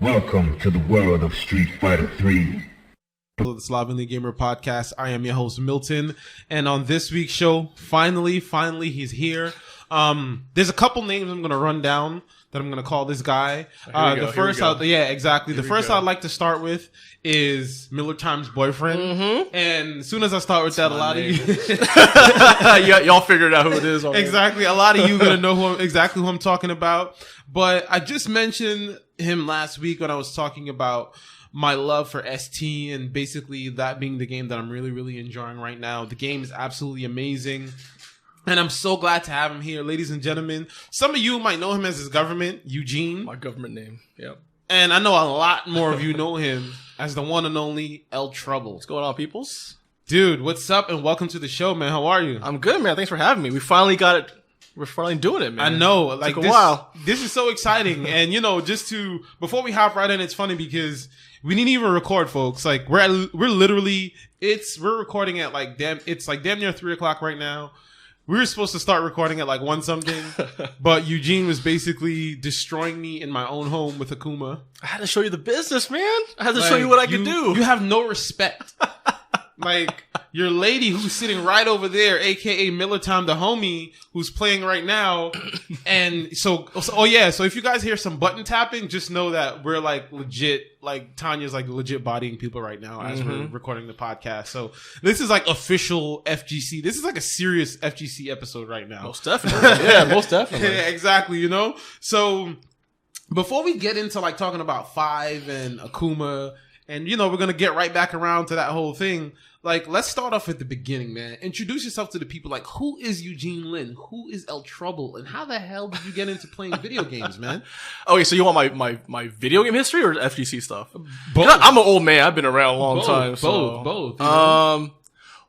Welcome to the world of Street Fighter 3. The Slovenly Gamer podcast. I am your host Milton, and on this week's show, finally, he's here. There's a couple names I'm gonna run down that I'm gonna call this guy. The first, I'd like to start with is Miller Time's boyfriend. Mm-hmm. And as soon as I start with that, a lot of you, y'all figured out who it is already. Exactly, a lot of you are gonna know who I'm talking about. But I just mentioned him last week when I was talking about my love for ST and basically that being the game that I'm really enjoying right now. The game is absolutely amazing. And I'm so glad to have him here, ladies and gentlemen. Some of you might know him as his government, Eugene. My government name, yep. And I know a lot more of you know him as the one and only ElTrouble. What's going on, peoples? Dude, what's up and welcome to the show, man. How are you? I'm good, man. Thanks for having me. We finally got it. We're finally doing it, man. I know. Like, took a while. This is so exciting. And, before we hop right in, it's funny because we didn't even record, folks. Like, we're recording at damn near 3 o'clock right now. We were supposed to start recording at like 1 something, but Eugene was basically destroying me in my own home with Akuma. I had to show you the business, man. I had to show you what I could do. You have no respect. Like, your lady who's sitting right over there, aka Miller Time, the homie, who's playing right now. And so if you guys hear some button tapping, just know that we're like legit, like Tanya's like legit bodying people right now as we're recording the podcast. So this is like official FGC. This is like a serious FGC episode right now. Most definitely. Yeah, most definitely. Yeah, exactly, So before we get into like talking about Five and Akuma, and, we're going to get right back around to that whole thing. Like, let's start off at the beginning, man. Introduce yourself to the people. Like, who is Eugene Lin? Who is ElTrouble? And how the hell did you get into playing video games, man? Okay, so you want my video game history or FGC stuff? Both. I'm an old man. I've been around a long time. So. Both.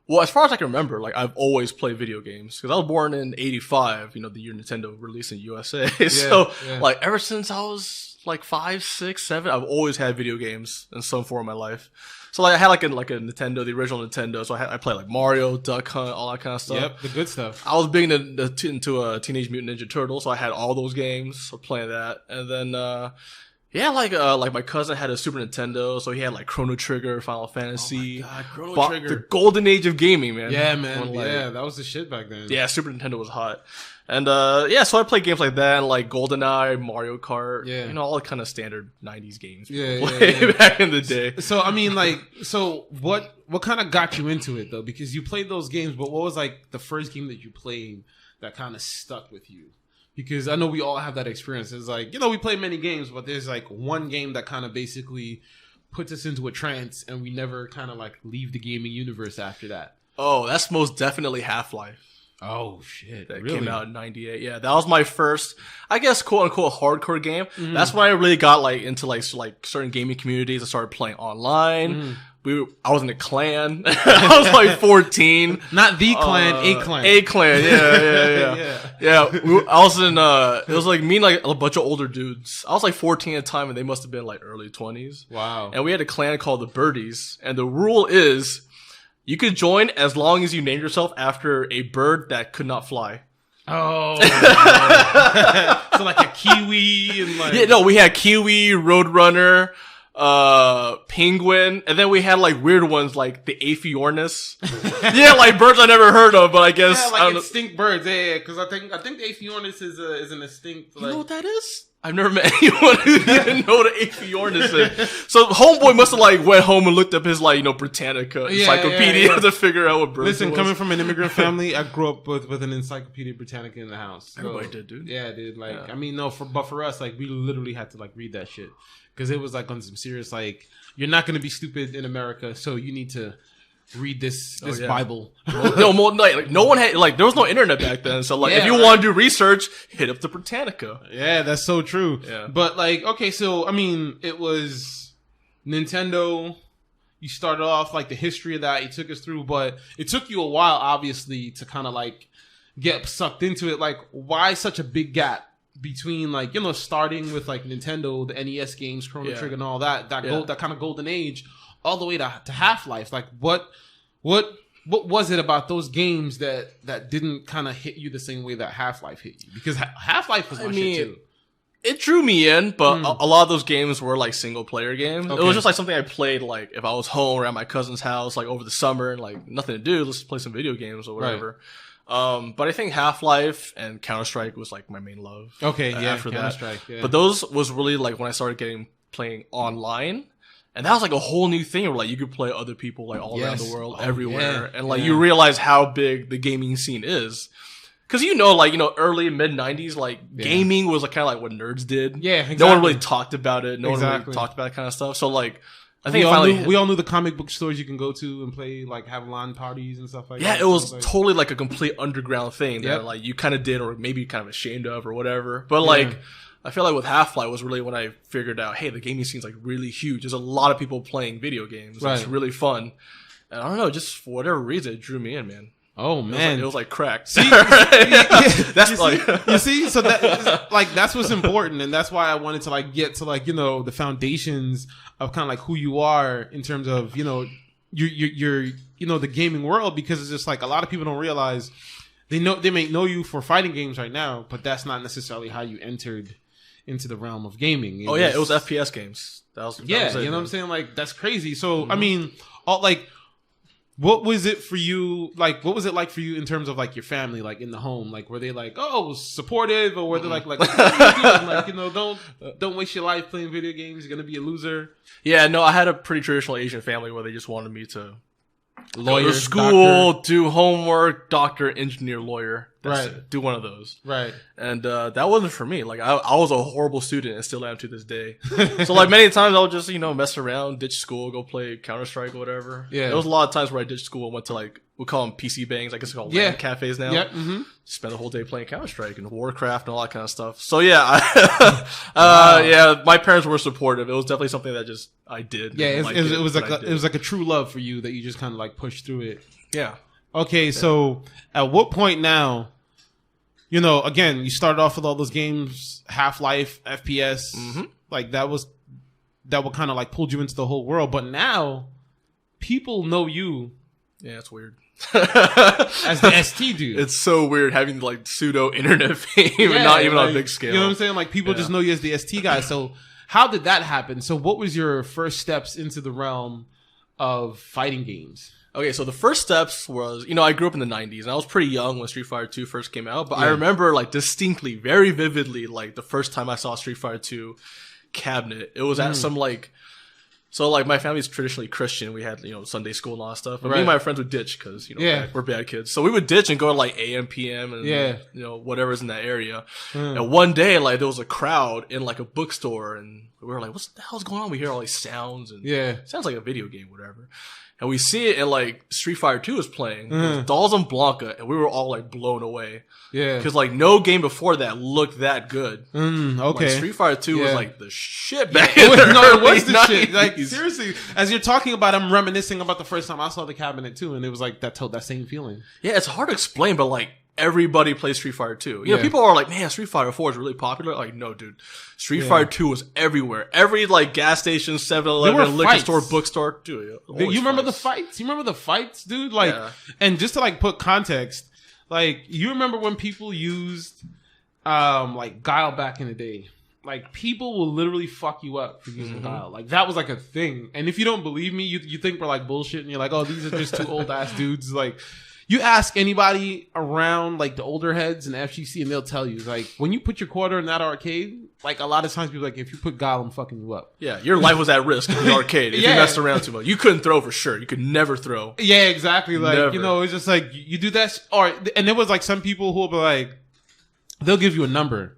Well, as far as I can remember, like, I've always played video games. Because I was born in 85, the year Nintendo released in USA. Like, ever since I was like 5, 6, 7, I've always had video games in some form of my life. So like I had like a Nintendo, the original Nintendo. So I played like Mario, Duck Hunt, all that kind of stuff. Yep, the good stuff. I was big into Teenage Mutant Ninja Turtles, so I had all those games. So playing that, and then like my cousin had a Super Nintendo, so he had like Chrono Trigger, Final Fantasy. Oh my God, Chrono Trigger, the golden age of gaming, man. Yeah, man. That was the shit back then. Yeah, Super Nintendo was hot. And so I played games like that, and like GoldenEye, Mario Kart, all the kind of standard 90s games. Yeah. Back in the day. So I mean, like, what kind of got you into it though? Because you played those games, but what was like the first game that you played that kind of stuck with you? Because I know we all have that experience. It's like, we play many games, but there's like one game that kind of basically puts us into a trance, and we never kind of like leave the gaming universe after that. Oh, that's most definitely Half-Life. Oh shit! That really? Came out in '98. Yeah, that was my first, I guess, quote unquote hardcore game. Mm-hmm. That's when I really got like into like certain gaming communities. I started playing online. I was in a clan. I was like 14. Not the clan, a clan. A clan. Yeah. I was in. It was like me and like a bunch of older dudes. I was like 14 at the time, and they must have been like early 20s. Wow. And we had a clan called the Birdies, and the rule is, you could join as long as you named yourself after a bird that could not fly. Oh. So like a kiwi and like... Yeah, no, we had kiwi, roadrunner, penguin, and then we had like weird ones like the Aephiornis. Yeah, like birds I never heard of, but I guess... Yeah, like extinct birds, yeah, because I think the Aephiornis is an extinct... You know what that is? I've never met anyone who didn't know what an Aephiornis is. So homeboy must have like went home and looked up his like, Britannica encyclopedia to figure out what birds Listen, coming from an immigrant family, I grew up with an Encyclopedia Britannica in the house. So, everybody did, dude. Yeah, dude. Like, yeah. I mean, no, but for us, like, we literally had to like read that shit. Because it was like on some serious, like, you're not going to be stupid in America, so you need to read this Bible. No one had like there was no internet back then, so like if you want to do research, hit up the Britannica. Yeah, that's so true. Yeah. But like, okay, so I mean, it was Nintendo. You started off like the history of that. You took us through, but it took you a while, obviously, to kind of like get sucked into it. Like, why such a big gap between like starting with like Nintendo, the NES games, Chrono Trigger, and all that that kind of golden age, all the way to Half-Life? Like, what was it about those games that didn't kind of hit you the same way that Half-Life hit you? Because Half-Life was my shit too. It drew me in, but a lot of those games were like single player games. Okay. It was just like something I played like if I was home or at my cousin's house like over the summer and like nothing to do, let's play some video games or whatever. Right. But I think Half-Life and Counter-Strike was like my main love. Okay, yeah, after Counter-Strike. that. Yeah. But those was really like when I started playing online. And that was like a whole new thing where like you could play other people like all around the world, everywhere. And like you realize how big the gaming scene is. Cause early mid 90s, like gaming was like kind of like what nerds did. Yeah, exactly. No one really talked about it. No one really talked about that kind of stuff. So like, I think we all knew the comic book stores you can go to and play, like have LAN parties and stuff like that. Yeah, it was totally like a complete underground thing that like you kind of did or maybe kind of ashamed of or whatever. But like, I feel like with Half-Life was really when I figured out, hey, the gaming scene's like really huge. There's a lot of people playing video games. Right. It's really fun. And I don't know, just for whatever reason, it drew me in, man. Oh man, it was like crack. See, that's you see, so that like that's what's important, and that's why I wanted to like get to like the foundations of kind of like who you are in terms of your the gaming world, because it's just like a lot of people don't realize they may know you for fighting games right now, but that's not necessarily how you entered into the realm of gaming. It was FPS games. That was you know what I'm saying? Like that's crazy. So I mean, what was it for you? Like, what was it like for you in terms of like your family, like in the home? Like, were they like, oh, supportive, or were they like, what are you doing? Like, don't waste your life playing video games. You're gonna be a loser. Yeah, no, I had a pretty traditional Asian family where they just wanted me to lawyer, go to school, doctor. do homework, doctor, engineer, lawyer. Right. Do one of those. Right. And that wasn't for me. Like I was a horrible student and still am to this day. So like many times I would just, mess around, ditch school, go play Counter-Strike or whatever. Yeah. There was a lot of times where I ditched school and went to like, we call them PC bangs. I guess it's called LAN cafes now. Yeah. Mm-hmm. Spent the whole day playing Counter-Strike and Warcraft and all that kind of stuff. So yeah, yeah, my parents were supportive. It was definitely something that just I did. Yeah. It was like a true love for you that you just kind of like pushed through it. Yeah. Okay. So at what point now, again, you started off with all those games, Half-Life, FPS, like that what kind of like pulled you into the whole world. But now, people know you. Yeah, it's weird. As the ST dude. It's so weird having like pseudo internet fame and not even on a big scale. You know what I'm saying? Like people just know you as the ST guy. So how did that happen? So what was your first steps into the realm of fighting games? Okay, so the first steps was, I grew up in the 90s, and I was pretty young when Street Fighter 2 first came out, but I remember, like, distinctly, very vividly, like, the first time I saw Street Fighter 2 cabinet. It was at some, like, so, like, my family's traditionally Christian. We had, Sunday school and all that stuff, but me and my friends would ditch, because, we're bad kids. So we would ditch and go to, like, AM, PM, and, whatever's in that area. And one day, like, there was a crowd in, like, a bookstore, and we were like, what the hell's going on? We hear all these sounds, and it sounds like a video game, whatever. And we see it, and like Street Fighter 2 is playing, Dolls and Blanca, and we were all like blown away. Yeah, because like no game before that looked that good. Okay, like, Street Fighter 2 was like the shit back in the No, it was the shit. Like seriously, as you're talking about, I'm reminiscing about the first time I saw the cabinet too, and it was like that same feeling. Yeah, it's hard to explain, but like everybody plays Street Fighter 2. People are like, man, Street Fighter 4 is really popular. Like, no, dude. Street Fighter 2 was everywhere. Every, like, gas station, 7-Eleven, liquor store, bookstore. Dude, you remember the fights? You remember the fights, dude? Like, and just to, like, put context, like, you remember when people used, like, Guile back in the day? Like, people will literally fuck you up for using Guile. Like, that was, like, a thing. And if you don't believe me, you think we're, like, bullshit, and you're like, oh, these are just two old-ass dudes, like... You ask anybody around, like, the older heads in the FGC, and they'll tell you, like, when you put your quarter in that arcade, like, a lot of times people are like, if you put Guile, I'm fucking you up. Yeah, your life was at risk in the arcade if you messed around too much. You couldn't throw for sure. You could never throw. Yeah, exactly. Like, it's just like, you do that, and there was, like, some people who will be like, they'll give you a number.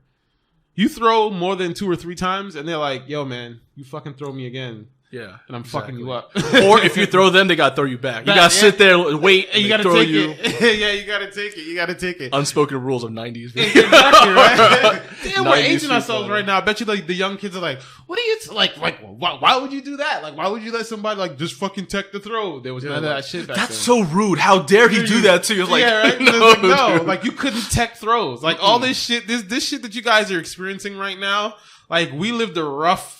You throw more than 2 or 3 times, and they're like, yo, man, you fucking throw me again. Yeah, and I'm fucking you up. Or if you throw them, they gotta throw you back. You gotta sit there, wait, and you gotta take it. Yeah, you gotta take it. You gotta take it. Unspoken rules of 90s. Exactly, right? Damn, we're aging ourselves right now. I bet you, like, the young kids are like, "What are you like? Why would you do that? Like, why would you let somebody like just fucking tech the throw? There was none of that shit back then. That's so rude. How dare he do that to you? Like, right? No, like you couldn't tech throws. Like all this shit, this shit that you guys are experiencing right now. Like we lived the rough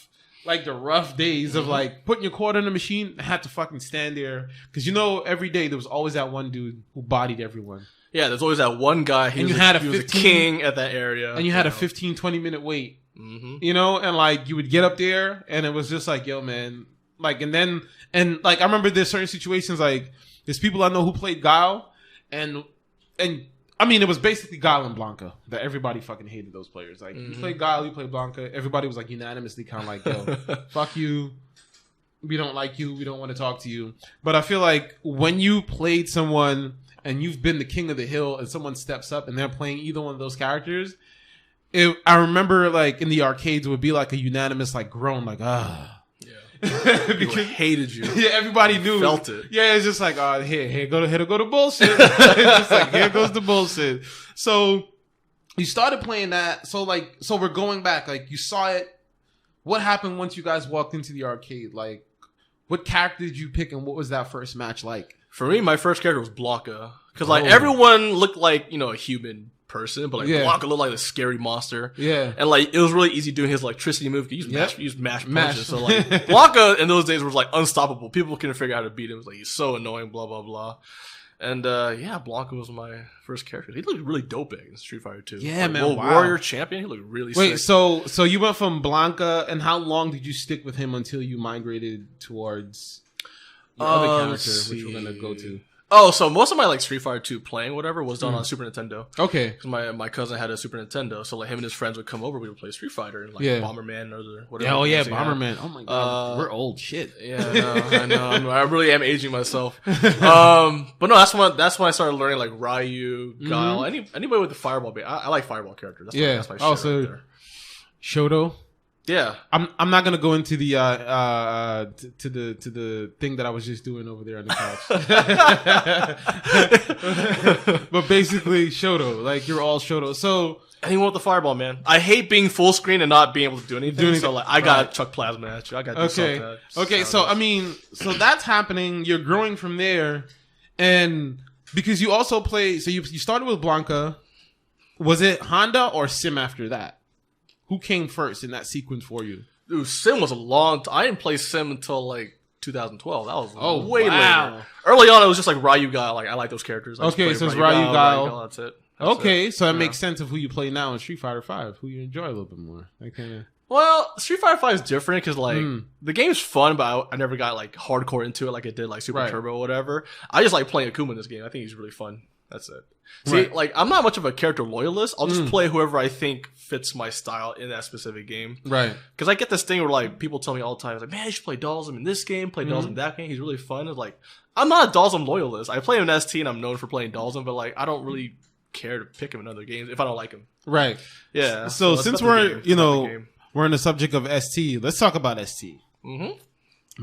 days of like putting your quarter in the machine and had to fucking stand there. Cause every day there was always that one dude who bodied everyone. Yeah, there's always that one guy. He was a king at that area. And you had a 15-20 minute wait you know, and like you would get up there and it was just like, yo, man, like, and like I remember there's certain situations like there's people I know who played Guile and I mean it was basically Guile and Blanca that everybody fucking hated those players. Like you played Guile, you played Blanca, everybody was like unanimously kind of like, yo, fuck you. We don't like you. We don't want to talk to you. But I feel like when you played someone and you've been the king of the hill and someone steps up and they're playing either one of those characters, I remember like in the arcades it would be like a unanimous like groan, like yeah, because hated you. Yeah, everybody knew, felt it. Yeah, it's just like here go to bullshit. It's just like here goes the bullshit. So you started playing that. So we're going back. Like you saw it. What happened once you guys walked into the arcade? Like, what character did you pick, and what was that first match like? For me, my first character was Blanca, because like everyone looked like a human person, but like Blanca looked like a scary monster. Yeah, and like it was really easy doing his electricity move. You use mash punches. So like Blanca in those days was like unstoppable. People couldn't figure out how to beat him. It was like he's so annoying. Blah blah blah. And Blanca was my first character. He looked really dope in Street Fighter 2. Yeah, like, man. Warrior champion. He looked really sick. Wait, so you went from Blanca, and how long did you stick with him until you migrated towards the other character, which we're gonna go to? Oh, so most of my like Street Fighter 2 playing whatever was done on Super Nintendo. Okay. Because my cousin had a Super Nintendo, so like him and his friends would come over, we would play Street Fighter and like Bomberman or whatever. Yeah, Bomberman. Oh my god, we're old shit. Yeah, I know. I really am aging myself. But no, that's when I started learning like Ryu, Guile, anybody with the fireball bait. I like fireball characters. That's my shit right there. Shoto. Yeah, I'm not gonna go into the to the thing that I was just doing over there on the couch. But basically, Shoto, like you're all Shoto. So anyone with the fireball, man. I hate being full screen and not being able to do anything. So like, I gotta chuck plasma at you. I gotta do something. Okay. So I mean, so that's happening. You're growing from there, and because you also play. So you started with Blanca. Was it Honda or Sim after that? Who came first in that sequence for you? Dude, Sim was a long time. I didn't play Sim until like 2012. That was way later. Early on, it was just like Ryu Guile. Like I like those characters. Okay, so it's Ryu Guile. That's it. Okay, so that makes sense of who you play now in Street Fighter 5. Who you enjoy a little bit more. Well, Street Fighter 5 is different because like the game's fun, but I never got like hardcore into it like I did like Super Turbo or whatever. I just like playing Akuma in this game. I think he's really fun. That's it. See, like I'm not much of a character loyalist. I'll just play whoever I think fits my style in that specific game. Right. Because I get this thing where like people tell me all the time, like, man, you should play Dalsum in this game, play Dalsum in that game. He's really fun. It's like I'm not a Dalsum loyalist. I play him in ST and I'm known for playing Dalsum, but like I don't really care to pick him in other games if I don't like him. Right. Yeah. So since we're we're on the subject of ST, let's talk about ST. Mm-hmm.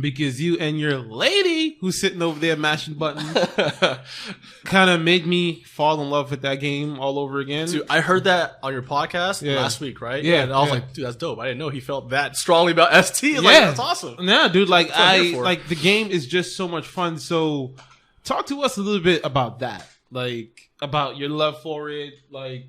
Because you and your lady who's sitting over there mashing buttons kind of made me fall in love with that game all over again. Dude, I heard that on your podcast last week, right? Yeah. And I was like, dude, that's dope. I didn't know he felt that strongly about ST. Like, that's awesome. Yeah, dude. Like, like the game is just so much fun. So talk to us a little bit about that. Like, about your love for it. Like,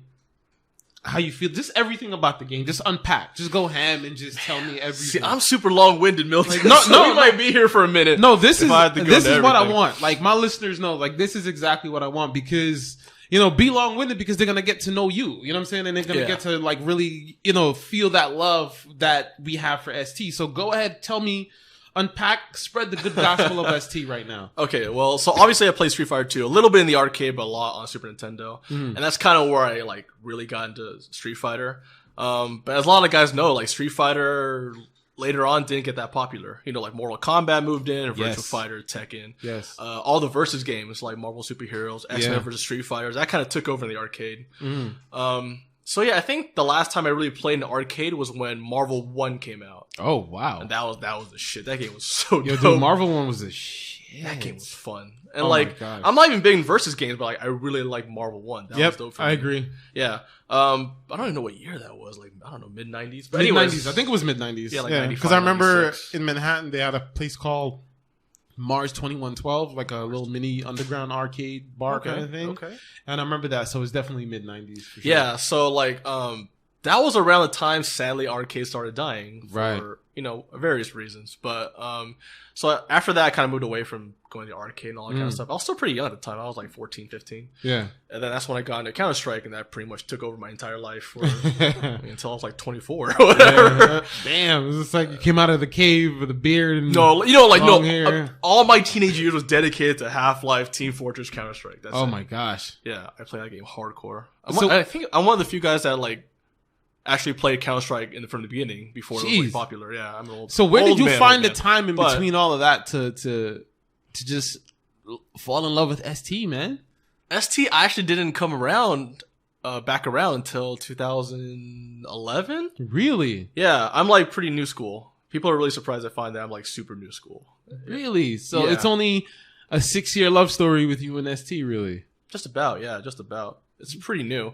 how you feel, just everything about the game. Just unpack. Just go ham and just tell me everything. See, I'm super long-winded, Milton. Like, we might be here for a minute. No, this is what I want. Like my listeners know. Like this is exactly what I want because be long-winded because they're gonna get to know you. You know what I'm saying? And they're gonna get to like really feel that love that we have for ST. So go ahead, tell me. Unpack, spread the good gospel of ST right now. Okay, well, so obviously I played Street Fighter 2 a little bit in the arcade, but a lot on Super Nintendo, and that's kind of where I like really got into Street Fighter. But as a lot of guys know, like Street Fighter later on didn't get that popular. Like Mortal Kombat moved in, or Virtua Fighter, Tekken. Yes. All the versus games like Marvel Superheroes, X-Men versus Street Fighters, that kind of took over in the arcade. So yeah, I think the last time I really played in the arcade was when Marvel 1 came out. Oh wow. And that was the shit. That game was so dope. Dude, Marvel 1 was the shit. That game was fun. And I'm not even big in versus games, but like I really like Marvel 1. That was dope for me. I agree. Yeah. I don't even know what year that was. Like I don't know, mid-90s. But mid-90s. I think it was mid-90s. Yeah, like 95. Because I remember 96. In Manhattan they had a place called Mars 2112, like a little mini underground arcade bar kind of thing. Okay. And I remember that, so it was definitely mid-90s for sure. Yeah, so like that was around the time, sadly, arcades started dying for, Right. you know, various reasons. But, so after that, I kind of moved away from going to the arcade and all that kind of stuff. I was still pretty young at the time. I was like 14, 15. Yeah. And then that's when I got into Counter-Strike, and that pretty much took over my entire life for, until I was like 24 or whatever. Yeah. Damn, it's just like you came out of the cave with a beard and No, you know, like, long hair. all my teenage years was dedicated to Half-Life, Team Fortress, Counter-Strike. That's Oh it. my gosh. Yeah, I play that game hardcore. So- I think I'm one of the few guys that like actually played Counter-Strike from the beginning before it was like, Jeez. popular. Yeah, I'm an old. So where old did you man, find old the man. time in But- between all of that to just fall in love with ST, man? ST actually didn't come around back around until 2011. Really? Yeah, I'm like pretty new school. People are really surprised I find that I'm like super new school. Really? So Yeah. it's only a 6-year love story with you and ST, really? Just about, yeah, just about. It's pretty new.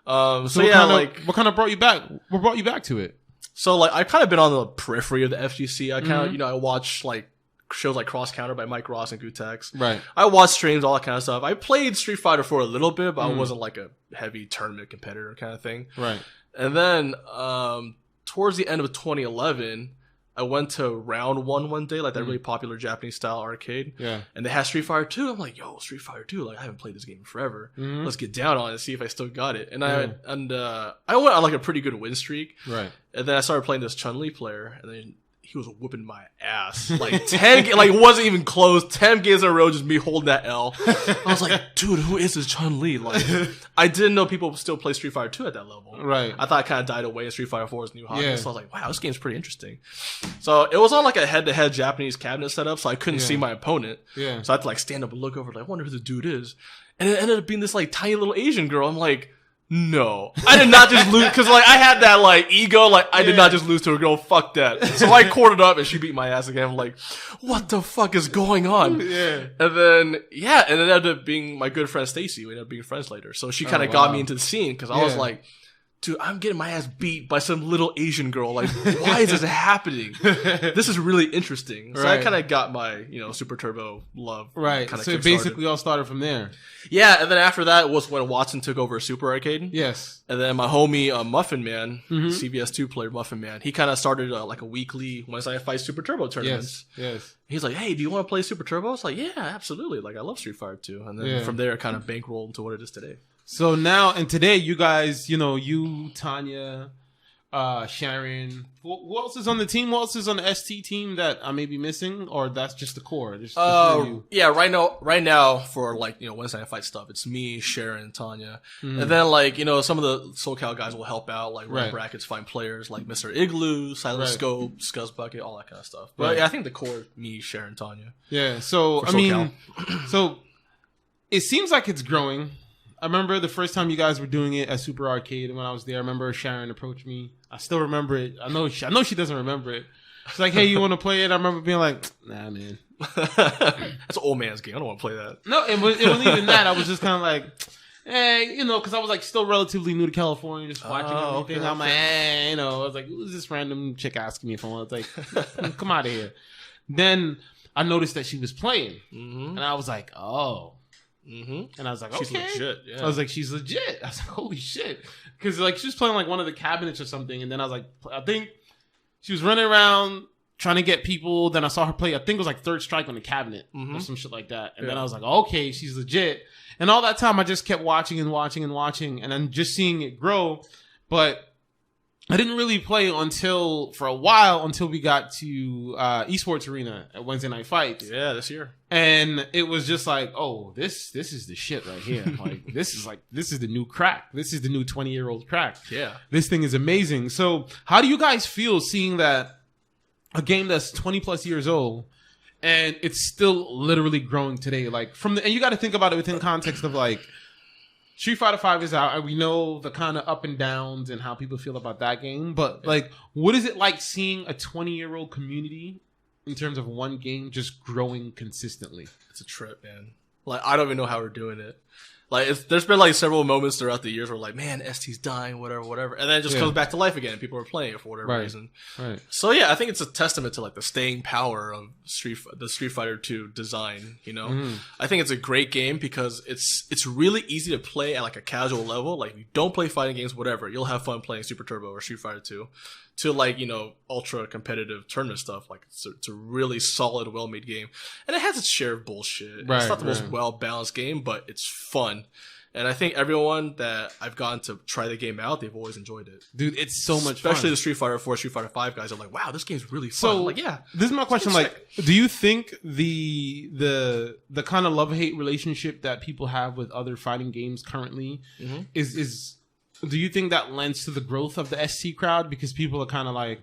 So what yeah, kind of, like what kind of brought you back? What brought you back to it? so like I've kind of been on the periphery of the FGC. I kind of Mhm. you know I watch like shows like Cross Counter by Mike Ross and Gutex. Right. I watch streams, all that kind of stuff. I played Street Fighter for a little bit, but I Mm. wasn't like a heavy tournament competitor kind of thing. Right. And then towards the end of 2011, I went to Round one day, like that really popular Japanese style arcade. Yeah. And they had Street Fighter 2. I'm like, yo, Street Fighter 2. Like, I haven't played this game in forever. Mhm. Let's get down on it and see if I still got it. And Yeah. I went on like a pretty good win streak. Right. And then I started playing this Chun-Li player, and then he was whooping my ass. Like 10, like it wasn't even close. 10 games in a row, just me holding that L. I was like, dude, who is this Chun-Li? Like, I didn't know people still play Street Fighter 2 at that level. Right. I thought it kind of died away, and Street Fighter 4 was new hot. Yeah. So I was like, wow, this game's pretty interesting. So it was on like a head-to-head Japanese cabinet setup, so I couldn't Yeah. see my opponent. Yeah. So I had to like stand up and look over, like, I wonder who the dude is. And it ended up being this like tiny little Asian girl. I'm like, no, I did not just lose, because like I had that like ego, like I did Yeah. not just lose to a girl. Fuck that. So I quartered up and she beat my ass again. I'm like, what the fuck is going on? Yeah. And then yeah, and it ended up being my good friend Stacy. We ended up being friends later. So she kind of got me into the scene because I was Yeah. like, dude, I'm getting my ass beat by some little Asian girl. Like, why is this happening? This is really interesting. So I Right. kind of got my, you know, Super Turbo love. Right. Kinda So it kickstarted. basically all started from there. Yeah, and then after that was when Watson took over Super Arcade. Yes. And then my homie Muffin Man, Mhm. CBS2 player Muffin Man, he kind of started like a weekly Wednesday Night Fight Super Turbo tournaments. Yes. Yes. He's like, hey, do you want to play Super Turbo? I was like, yeah, absolutely. Like, I love Street Fighter 2. And then Yeah. from there, it kind of bankrolled into what it is today. So now and today, you guys, you know, you, Tanya, Sharon, who else is on the team? Who else is on the ST team that I may be missing, or that's just the core? Just the three of you? Yeah, right now for like, you know, Wednesday Night Fight stuff, it's me, Sharon, Tanya. Mhm. And then like, you know, some of the SoCal guys will help out, like run Right. brackets, find players like Mr. Igloo, Silent Right. Scope, Scuzz Bucket, all that kind of stuff. But Right. yeah, I think the core is me, Sharon, Tanya. Yeah. So For I mean, so it seems like it's growing. I remember the first time you guys were doing it at Super Arcade, and when I was there, I remember Sharon approached me. I still remember it. I know she doesn't remember it. She's like, "Hey, you want to play it?" I remember being like, "Nah, man." That's an old man's game. I don't want to play that. No, it wasn't even that. I was just kind of like, you know, because I was like still relatively new to California, just watching Oh, everything. okay, I'm like, you know, I was like, who's this random chick asking me if I want? It's like, come out of here. Then I noticed that she was playing, Mm-hmm. and I was like, oh. Mm-hmm. And I was like, She's okay. legit. Yeah. I was like, she's legit. I was like, holy shit. Because like she was playing like one of the cabinets or something. And then I was like, I think she was running around trying to get people. Then I saw her play, I think it was like Third Strike on the cabinet or some shit like that. And then I was like, okay, she's legit. And all that time I just kept watching and watching and watching. And I'm just seeing it grow. But I didn't really play for a while until we got to Esports Arena at Wednesday Night Fights. Yeah, this year. And it was just like, oh, this is the shit right here. Like this is the new crack. This is the new 20-year-old crack. Yeah. This thing is amazing. So how do you guys feel seeing that a game that's 20 plus years old and it's still literally growing today? Like and you got to think about it within context of like Street Fighter 5 is out, and we know the kind of up and downs and how people feel about that game. But like, what is it like seeing a 20-year-old community in terms of one game just growing consistently? It's a trip, man. Like, I don't even know how we're doing it. Like, there's been like several moments throughout the years where like, man, ST's dying, whatever. And then it just comes back to life again and people are playing it for whatever reason. Right. So yeah, I think it's a testament to like the staying power of the Street Fighter 2 design, you know? I think it's a great game because it's really easy to play at like a casual level. Like, if you don't play fighting games, whatever, you'll have fun playing Super Turbo or Street Fighter 2. To like, you know, ultra competitive tournament stuff. Like, it's a really solid, well-made game. And it has its share of bullshit. It's not the most well-balanced game, but it's fun. And I think everyone that I've gotten to try the game out, they've always enjoyed it. Dude, it's so much fun. Especially the Street Fighter 4, Street Fighter 5 guys are like, wow, this game's really fun. So, like, yeah. This is my question. Like, do you think the kind of love-hate relationship that people have with other fighting games currently do you think that lends to the growth of the ST crowd? Because people are kind of like,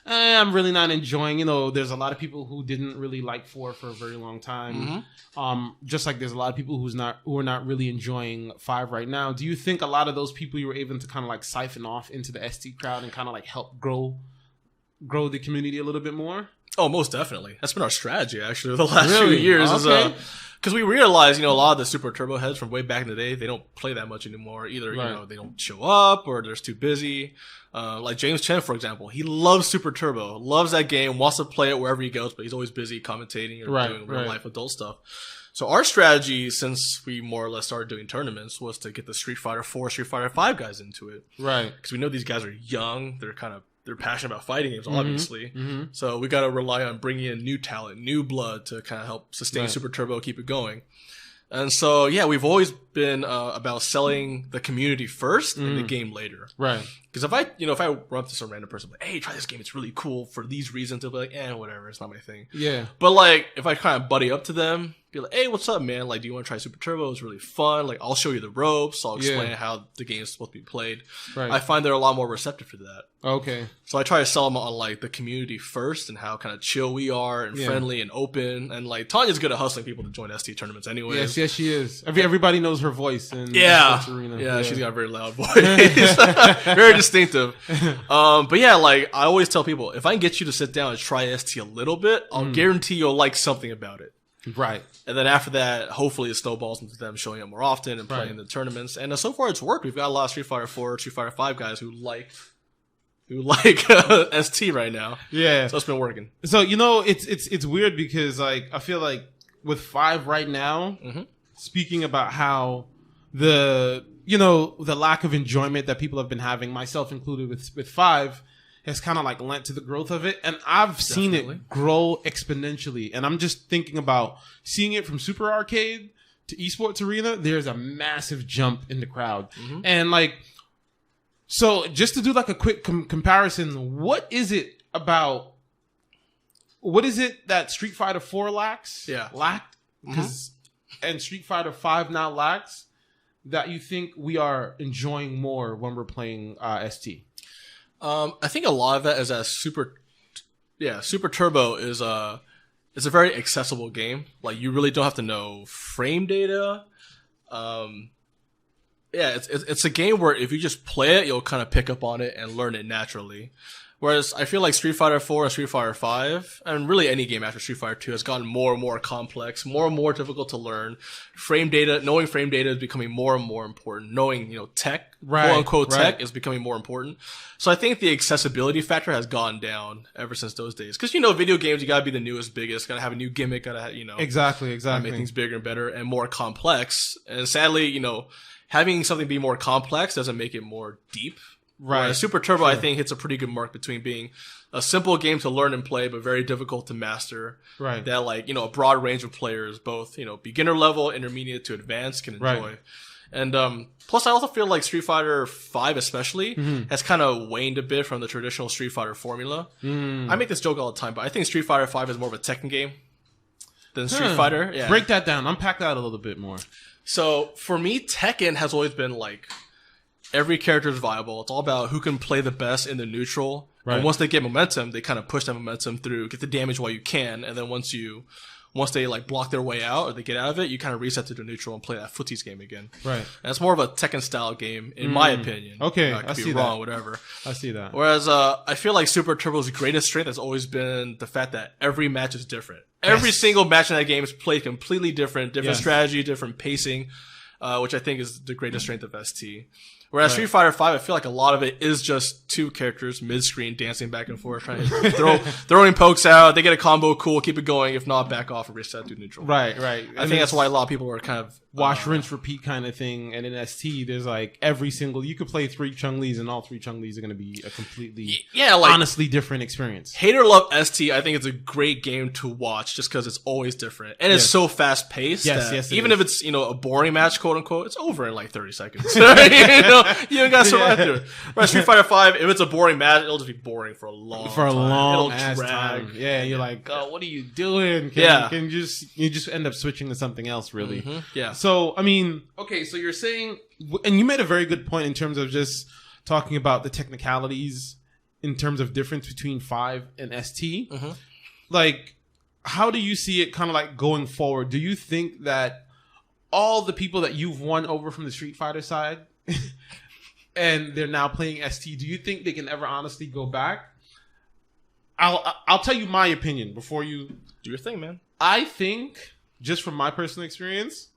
I'm really not enjoying, you know, there's a lot of people who didn't really like 4 for a very long time. Just like there's a lot of people who are not really enjoying 5 right now. Do you think a lot of those people you were able to kind of like siphon off into the ST crowd and kind of like help grow the community a little bit more? Oh, most definitely. That's been our strategy actually the last few years. Because we realized, you know, a lot of the Super Turbo heads from way back in the day, they don't play that much anymore. Either, you know, they don't show up or they're too busy. Like James Chen, for example, he loves Super Turbo, loves that game, wants to play it wherever he goes, but he's always busy commentating or doing real life adult stuff. So our strategy, since we more or less started doing tournaments, was to get the Street Fighter 4, Street Fighter 5 guys into it. Right. Because we know these guys are young. They're passionate about fighting games, obviously. So we got to rely on bringing in new talent, new blood to kind of help sustain Super Turbo, keep it going. And so, yeah, we've always been about selling the community first and the game later. Right. Because if I run up to some random person, like, hey, try this game, it's really cool for these reasons, they'll be like, whatever, it's not my thing. Yeah. But like, if I kind of buddy up to them, be like, hey, what's up, man? Like, do you want to try Super Turbo? It's really fun. Like, I'll show you the ropes. I'll explain how the game is supposed to be played. Right. I find they're a lot more receptive to that. Okay. So I try to sell them on like the community first and how kind of chill we are and friendly and open. And like, Tanya's good at hustling people to join ST tournaments anyways. Yes, she is. Everybody knows her voice in the arena. Yeah, she's got a very loud voice. Very distinctive. But yeah, like, I always tell people, if I can get you to sit down and try ST a little bit, I'll guarantee you'll like something about it. Right. And then after that, hopefully it snowballs into them showing up more often and playing the tournaments. And so far it's worked. We've got a lot of Street Fighter 4, Street Fighter 5 guys who like ST right now. Yeah. So it's been working. So, you know, it's weird because like, I feel like with 5 right now, speaking about how the lack of enjoyment that people have been having, myself included with 5, has kind of like lent to the growth of it. And I've seen it grow exponentially. And I'm just thinking about seeing it from Super Arcade to Esports Arena. There's a massive jump in the crowd. And like, so just to do like a quick comparison, what is it that Street Fighter 4 lacked? And Street Fighter 5 now lacks that you think we are enjoying more when we're playing ST? I think a lot of that is that Super Turbo is it's a very accessible game. Like, you really don't have to know frame data. It's a game where if you just play it, you'll kind of pick up on it and learn it naturally. Whereas I feel like Street Fighter 4 and Street Fighter 5, and really any game after Street Fighter 2, has gotten more and more complex, more and more difficult to learn. Knowing frame data is becoming more and more important. Knowing, tech, quote unquote tech, is becoming more important. So I think the accessibility factor has gone down ever since those days. Because, video games, you gotta be the newest, biggest, gotta have a new gimmick, gotta have, Exactly. Make things bigger and better and more complex. And sadly, having something be more complex doesn't make it more deep. Right. Super Turbo, I think, hits a pretty good mark between being a simple game to learn and play, but very difficult to master. Right. That, like, a broad range of players, both, beginner level, intermediate to advanced, can enjoy. Right. And plus, I also feel like Street Fighter 5 especially has kind of waned a bit from the traditional Street Fighter formula. I make this joke all the time, but I think Street Fighter 5 is more of a Tekken game than Street Fighter. Yeah. Break that down. Unpack that a little bit more. So, for me, Tekken has always been, like, every character is viable. It's all about who can play the best in the neutral. Right. And once they get momentum, they kind of push that momentum through, get the damage while you can, and then once they like block their way out or they get out of it, you kind of reset to the neutral and play that footies game again. Right. And it's more of a Tekken style game, in my opinion. Okay, I could be wrong, whatever. I see that. Whereas I feel like Super Turbo's greatest strength has always been the fact that every match is different. Every single match in that game is played completely different strategy, different pacing. which I think is the greatest strength of ST. Whereas Street Fighter V, I feel like a lot of it is just two characters mid-screen dancing back and forth, trying to throwing pokes out. They get a combo, cool, keep it going. If not, back off and reset to neutral. Right. I think that's why a lot of people are kind of wash, rinse, repeat kind of thing. And in ST, there's like every single you could play 3 Chun-Lis, and all 3 Chun-Lis are going to be a completely, honestly different experience. Hate or love ST, I think it's a great game to watch just because it's always different and it's so fast paced. Yes, even if it's a boring match, quote unquote, it's over in like 30 seconds. You don't got to survive through it. Right, Street Fighter V, if it's a boring match, it'll just be boring for a long time. Yeah, you're like, oh, what are you doing? You just end up switching to something else, really. Yeah. So, I mean, okay, so you're saying, and you made a very good point in terms of just talking about the technicalities in terms of difference between 5 and ST. Like, how do you see it kind of like going forward? Do you think that all the people that you've won over from the Street Fighter side and they're now playing ST, do you think they can ever honestly go back? I'll tell you my opinion before you do your thing, man. I think, just from my personal experience,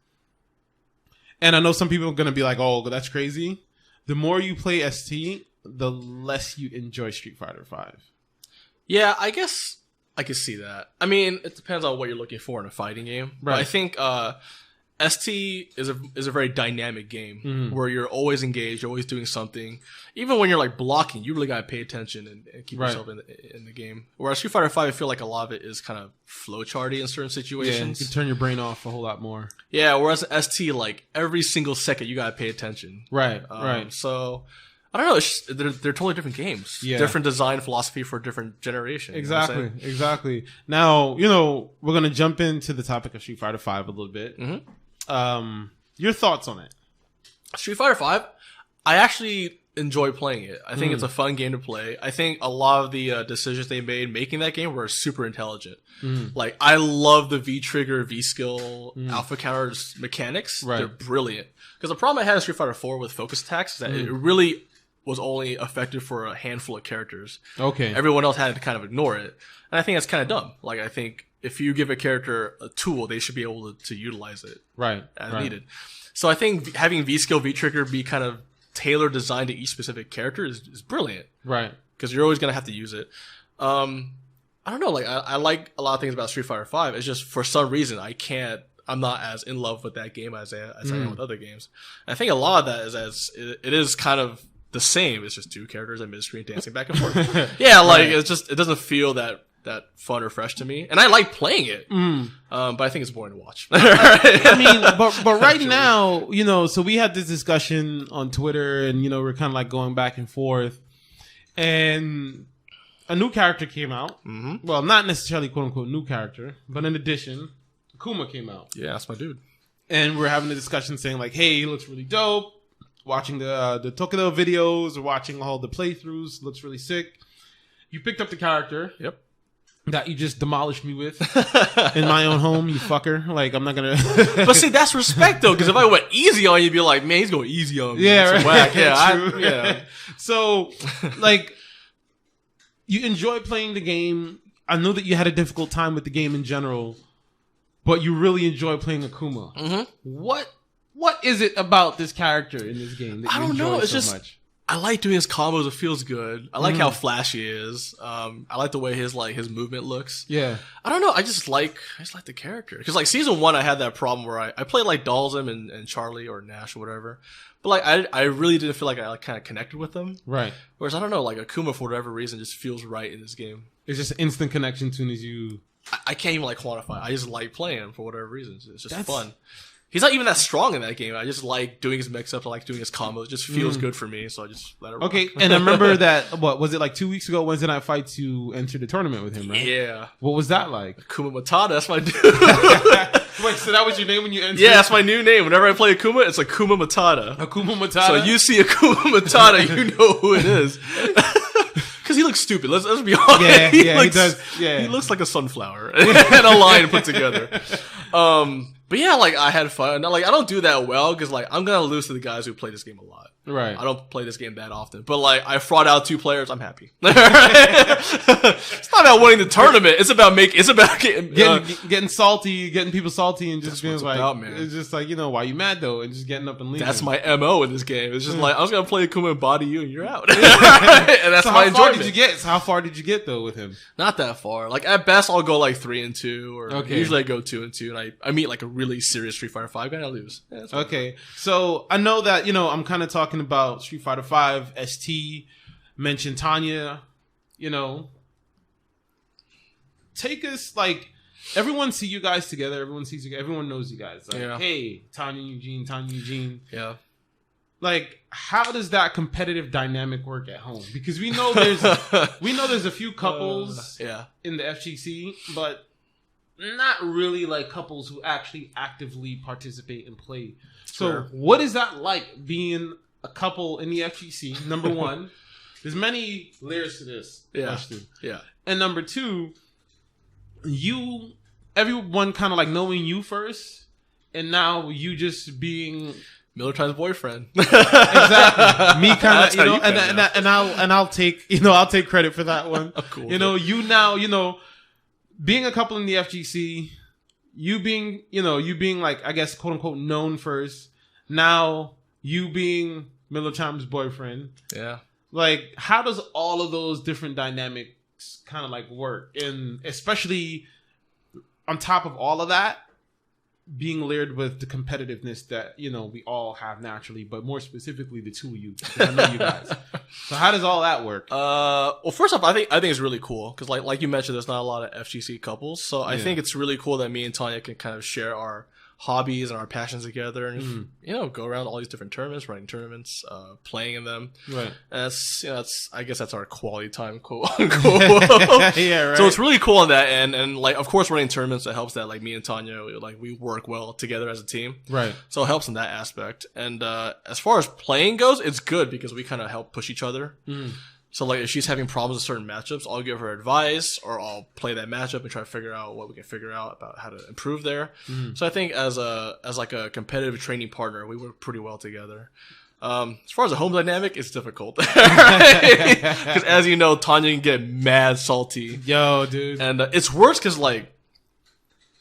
and I know some people are going to be like, oh, that's crazy. The more you play ST, the less you enjoy Street Fighter V. Yeah, I guess I can see that. I mean, it depends on what you're looking for in a fighting game. Right. But I think ST is a very dynamic game where you're always engaged, you're always doing something. Even when you're like blocking, you really gotta pay attention and keep yourself in the game. Whereas Street Fighter V, I feel like a lot of it is kind of flowcharty in certain situations. Yeah, you can turn your brain off a whole lot more. Yeah, whereas ST, like every single second, you gotta pay attention. Right. So I don't know. It's just, they're totally different games. Yeah. Different design philosophy for different generations. Exactly. Now, we're going to jump into the topic of Street Fighter V a little bit. Your thoughts on it? Street Fighter V, I actually enjoy playing it. I think it's a fun game to play. I think a lot of the decisions they made making that game were super intelligent. Like, I love the V-trigger, V-skill, alpha counters mechanics. They're brilliant. Because the problem I had in Street Fighter 4 with focus attacks is that it really was only effective for a handful of characters. Okay. Everyone else had to kind of ignore it. And I think that's kind of dumb. Like, I think if you give a character a tool, they should be able to utilize it as needed. So I think having V-skill, V-trigger be kind of tailored, designed to each specific character is brilliant. Right. Because you're always going to have to use it. I don't know. Like, I like a lot of things about Street Fighter V. It's just, for some reason, I'm not as in love with that game as I am with other games. And I think a lot of that is it is kind of the same. It's just two characters at mid-screen dancing back and forth. It doesn't feel that fun or fresh to me. And I like playing it. But I think it's boring to watch. I mean, but right now, so we had this discussion on Twitter and, we're kind of like going back and forth. And a new character came out. Well, not necessarily quote unquote new character, but in addition, Akuma came out. Yeah, that's my dude. And we're having a discussion saying like, hey, he looks really dope. Watching the Tokido videos or watching all the playthroughs, looks really sick. You picked up the character. Yep. That you just demolished me with in my own home, you fucker. Like, I'm not gonna. But see, that's respect though, because if I went easy on you, you'd be like, man, he's going easy on me. Yeah, right. Whack. Yeah, So, like, you enjoy playing the game. I know that you had a difficult time with the game in general, but you really enjoy playing Akuma. What is it about this character in this game that you enjoy so much? I like doing his combos. It feels good. I like how flashy he is. I like the way his movement looks. Yeah. I don't know. I just like the character. Because like season 1, I had that problem where I played like Dalsum and Charlie or Nash or whatever. But like I really didn't feel like I kind of connected with them. Right. Whereas I don't know, like Akuma for whatever reason just feels right in this game. It's just an instant connection as soon as you. I can't even like quantify. I just like playing him for whatever reasons. It's just fun. He's not even that strong in that game. I just like doing his mix-ups. I like doing his combos. It just feels good for me, so I just let it roll. Okay, and I remember that, what, was it like 2 weeks ago, Wednesday Night Fights, you entered the tournament with him, right? Yeah. What was that like? Akuma Matata, that's my dude. Wait, so that was your name when you entered? Yeah, that's my new name. Whenever I play Akuma, it's Akuma Matata. Akuma Matata? So you see Akuma Matata, you know who it is. Because he looks stupid. Let's be honest. Yeah, he does. Yeah. He looks like a sunflower and a lion put together. But yeah, like I had fun. Like I don't do that well because like I'm gonna lose to the guys who play this game a lot. Right. I don't play this game that often, but like I fraud out 2 players. I'm happy. It's not about winning the tournament. It's about getting salty, getting people salty, and just being like, man. it's just like, why you mad though, and just getting up and leaving. That's my MO in this game. It's just like I was gonna play Akuma and body you, and you're out. And that's my enjoyment. How far did you get though with him? Not that far. Like at best, I'll go like 3-2, or usually I go 2-2, and I meet like a really serious Street Fighter 5 guy, and I lose. Yeah, okay, so I know that I'm kind of talking about Street Fighter 5, ST, mentioned Tanya, take us, like, everyone see you guys together, everyone knows you guys, like, hey, Tanya, Eugene. Yeah. Like, how does that competitive dynamic work at home? Because we know there's a few couples in the FGC, but not really like couples who actually actively participate and play. So what is that like being a couple in the FGC? Number one, there's many layers to this question. Yeah. And number two, everyone kind of like knowing you first, and now you just being Miller Time's boyfriend. Exactly. Me kind of, and I'll take credit for that one. Cool. You now, being a couple in the FGC, you being like, I guess, quote unquote, known first. Now you being Miller Time's boyfriend. Yeah. Like, how does all of those different dynamics kind of like work? And especially on top of all of that, being layered with the competitiveness that, we all have naturally, but more specifically the two of you. I know you guys. So how does all that work? Well, first off, I think it's really cool because like you mentioned, there's not a lot of FGC couples. So I think it's really cool that me and Tanya can kind of share our hobbies and our passions together, and go around all these different tournaments, running tournaments, playing in them. Right. And I guess that's our quality time, quote unquote. Yeah, right. So it's really cool on that end, and like of course running tournaments, it helps that like me and Tanya, like we work well together as a team. Right. So it helps in that aspect. And as far as playing goes, it's good because we kind of help push each other. So like if she's having problems with certain matchups, I'll give her advice, or I'll play that matchup and try to figure out what we can figure out about how to improve there. So I think as like a competitive training partner, we work pretty well together. As far as the home dynamic, it's difficult because as you know, Tanya can get mad salty. Yo, dude, and it's worse because like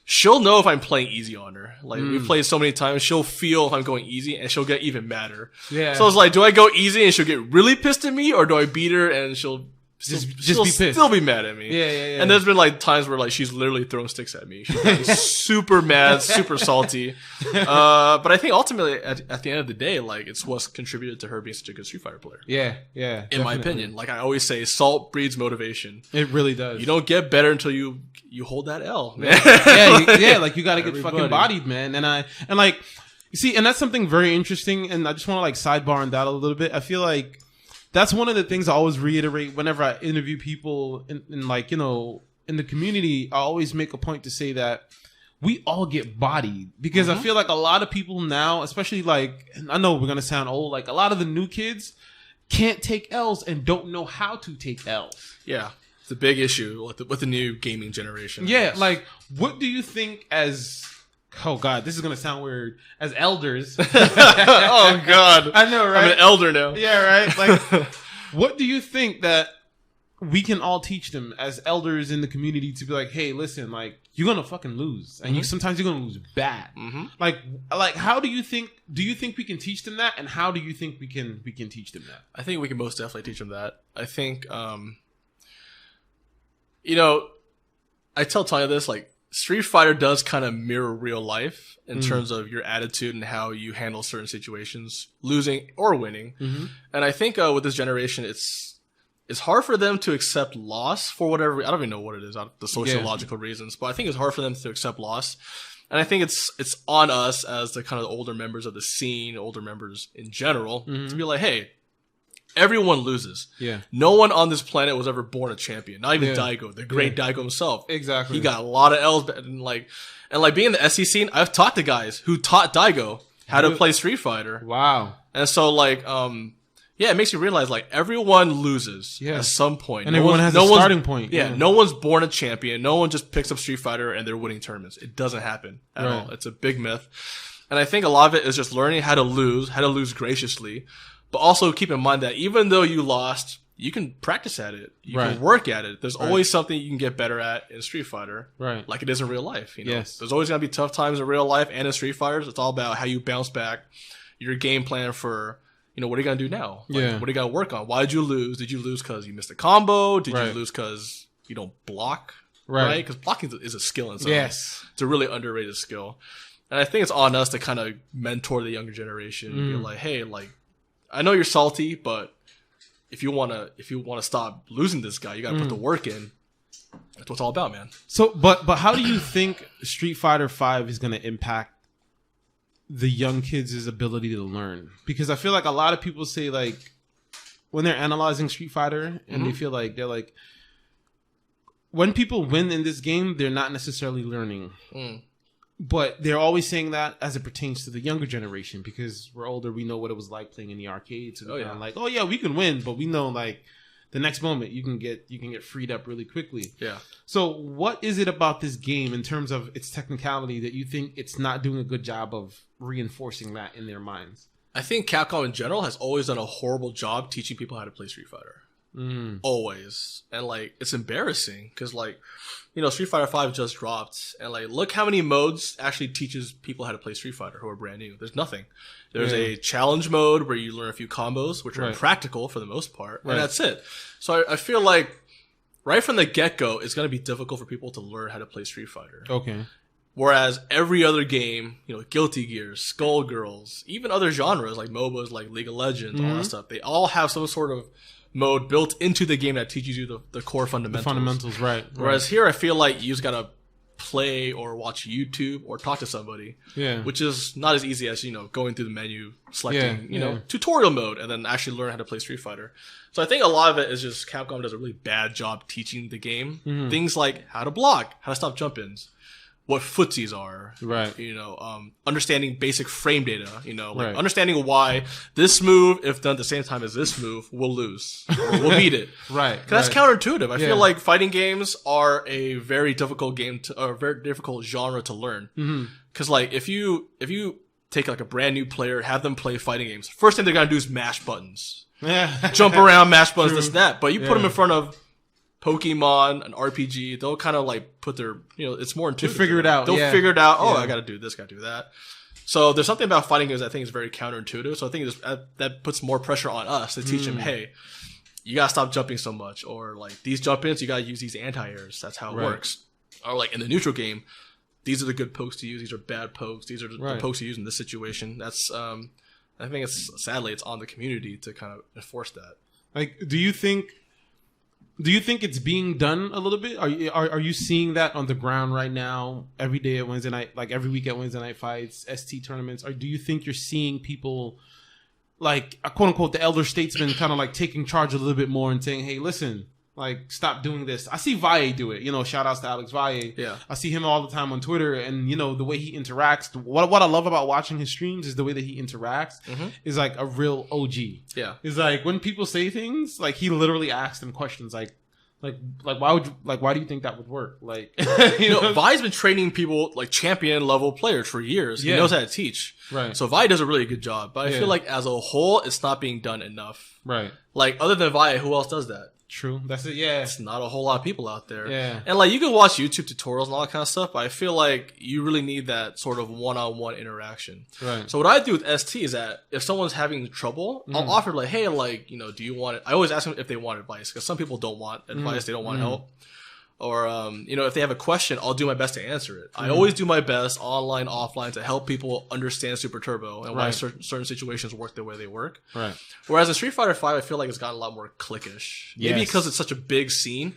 she'll know if I'm playing easy on her. Like we've played so many times, she'll feel if I'm going easy, and she'll get even madder. Yeah. So it's like, do I go easy and she'll get really pissed at me, or do I beat her and she'll just be pissed. Still be mad at me? Yeah. And there's been like times where like she's literally throwing sticks at me. She's super mad, super salty. But I think ultimately at the end of the day, like it's what's contributed to her being such a good Street Fighter player. Yeah. In my opinion, like I always say, salt breeds motivation. It really does. You don't get better until you hold that L, man. Like you got to get fucking bodied, man. And like you see, and that's something very interesting. And I just want to like sidebar on that a little bit. I feel like that's one of the things I always reiterate whenever I interview people in like, in the community. I always make a point to say that we all get bodied because I feel like a lot of people now, especially like, I know we're going to sound old, like a lot of the new kids can't take L's and don't know how to take L's. Yeah. It's a big issue with the new gaming generation. Yeah. Like, what do you think as... Oh God, this is gonna sound weird. As elders, oh God, I know, right? I'm an elder now. Yeah, right. Like, what do you think that we can all teach them as elders in the community to be like, hey, listen, like you're gonna fucking lose, and sometimes you're gonna lose bad. Like, how do you think? Do you think we can teach them that, and how do you think we can teach them that? I think we can most definitely teach them that. I think, I tell Tanya this, like, Street Fighter does kind of mirror real life in terms of your attitude and how you handle certain situations, losing or winning. And I think with this generation, it's hard for them to accept loss for whatever. I don't even know what it is, the sociological reasons, but I think it's hard for them to accept loss. And I think it's on us as the kind of older members of the scene, older members in general, to be like, hey, everyone loses. Yeah. No one on this planet was ever born a champion. Not even Daigo, the great Daigo himself. Exactly. He got a lot of L's, and like being in the SC scene, I've taught the guys who taught Daigo how to play Street Fighter. Wow. And so like, it makes you realize like everyone loses at some point. And everyone has a starting point. Yeah. No one's born a champion. No one just picks up Street Fighter and they're winning tournaments. It doesn't happen at all. It's a big myth. And I think a lot of it is just learning how to lose graciously. But also keep in mind that even though you lost, you can practice at it. You can work at it. There's always something you can get better at in Street Fighter. Right. Like it is in real life. You know? Yes. There's always going to be tough times in real life and in Street Fighters. It's all about how you bounce back, your game plan for, you know, what are you going to do now? Like, what are you going to work on? Why did you lose? Did you lose because you missed a combo? Did you lose because you don't block? Right. Because blocking is a skill in itself. Yes. It's a really underrated skill. And I think it's on us to kind of mentor the younger generation and be like, hey, like, I know you're salty, but if you wanna stop losing this guy, you gotta put the work in. That's what it's all about, man. So, but how do you think Street Fighter V is gonna impact the young kids' ability to learn? Because I feel like a lot of people say, like, when they're analyzing Street Fighter and they feel like they're like, when people win in this game, they're not necessarily learning. But they're always saying that as it pertains to the younger generation, because we're older, we know what it was like playing in the arcades. So like, oh yeah, we can win, but we know like the next moment you can get freed up really quickly. Yeah. So what is it about this game in terms of its technicality that you think it's not doing a good job of reinforcing that in their minds? I think Capcom in general has always done a horrible job teaching people how to play Street Fighter. Always. And like, it's embarrassing because like, you know, Street Fighter V just dropped and like, look how many modes actually teaches people how to play Street Fighter who are brand new. There's nothing. There's a challenge mode where you learn a few combos, which are impractical for the most part. And that's it. So I feel like right from the get-go, it's going to be difficult for people to learn how to play Street Fighter. Okay. Whereas every other game, you know, Guilty Gear, Skullgirls, even other genres like MOBAs, like League of Legends, all that stuff, they all have some sort of mode built into the game that teaches you the core fundamentals. The fundamentals, right. Whereas here, I feel like you just gotta play or watch YouTube or talk to somebody. Yeah. Which is not as easy as, you know, going through the menu, selecting, you know, tutorial mode, and then actually learn how to play Street Fighter. So I think a lot of it is just Capcom does a really bad job teaching the game. Things like how to block, how to stop jump-ins, what footsies are, right? You know, understanding basic frame data, you know, like understanding why this move, if done at the same time as this move, will lose or will beat it, right? Because that's counterintuitive. I feel like fighting games are a very difficult or very difficult genre to learn. Because like if you take like a brand new player, have them play fighting games, first thing they're gonna do is mash buttons, jump around, mash buttons, this and that. But you put them in front of Pokemon, an RPG, they'll kind of like put their, you know, it's more intuitive. They'll figure it out. They'll figure it out. Oh, I got to do this, got to do that. So there's something about fighting games I think is very counterintuitive. So I think that puts more pressure on us to teach them, hey, you got to stop jumping so much. Or like these jump-ins, you got to use these anti-airs. That's how it works. Or like in the neutral game, these are the good pokes to use. These are bad pokes. These are the pokes to use in this situation. That's, I think sadly, it's on the community to kind of enforce that. Like, do you think it's being done a little bit? Are you seeing that on the ground right now? Every day at Wednesday night, like every week at Wednesday night fights, ST tournaments. Or do you think you're seeing people like quote unquote the elder statesmen kind of like taking charge a little bit more and saying, "Hey, listen, like stop doing this." I see Valle do it. You know, shout outs to Alex Valle. Yeah, I see him all the time on Twitter, and you know the way he interacts. What I love about watching his streams is the way that he interacts is like a real OG. Yeah, it's like when people say things, like he literally asks them questions like why do you think that would work? Like, you know, Vi's been training people like champion level players for years. He knows how to teach. Right. So Vi does a really good job, but I feel like as a whole, it's not being done enough. Right. Like other than Vi, who else does that? True. That's it. Yeah. It's not a whole lot of people out there. Yeah. And like you can watch YouTube tutorials and all that kind of stuff, but I feel like you really need that sort of one-on-one interaction. Right. So what I do with ST is that if someone's having trouble, I'll offer like, hey, like, you know, do you want it? I always ask them if they want advice because some people don't want advice. They don't want help. Or, you know, if they have a question, I'll do my best to answer it. I always do my best online, offline to help people understand Super Turbo and why certain situations work the way they work. Right. Whereas in Street Fighter V, I feel like it's gotten a lot more cliquish. Maybe because it's such a big scene.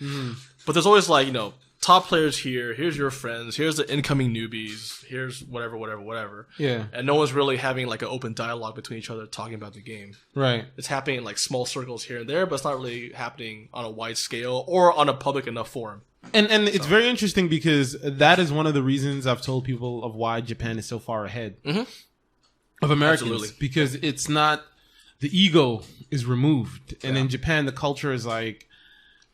But there's always like, you know, top players here. Here's your friends. Here's the incoming newbies. Here's whatever. Yeah. And no one's really having like an open dialogue between each other talking about the game. Right. It's happening in like small circles here and there, but it's not really happening on a wide scale or on a public enough forum. And it's very interesting because that is one of the reasons I've told people of why Japan is so far ahead of Americans. Absolutely. Because it's not, the ego is removed. And in Japan, the culture is like,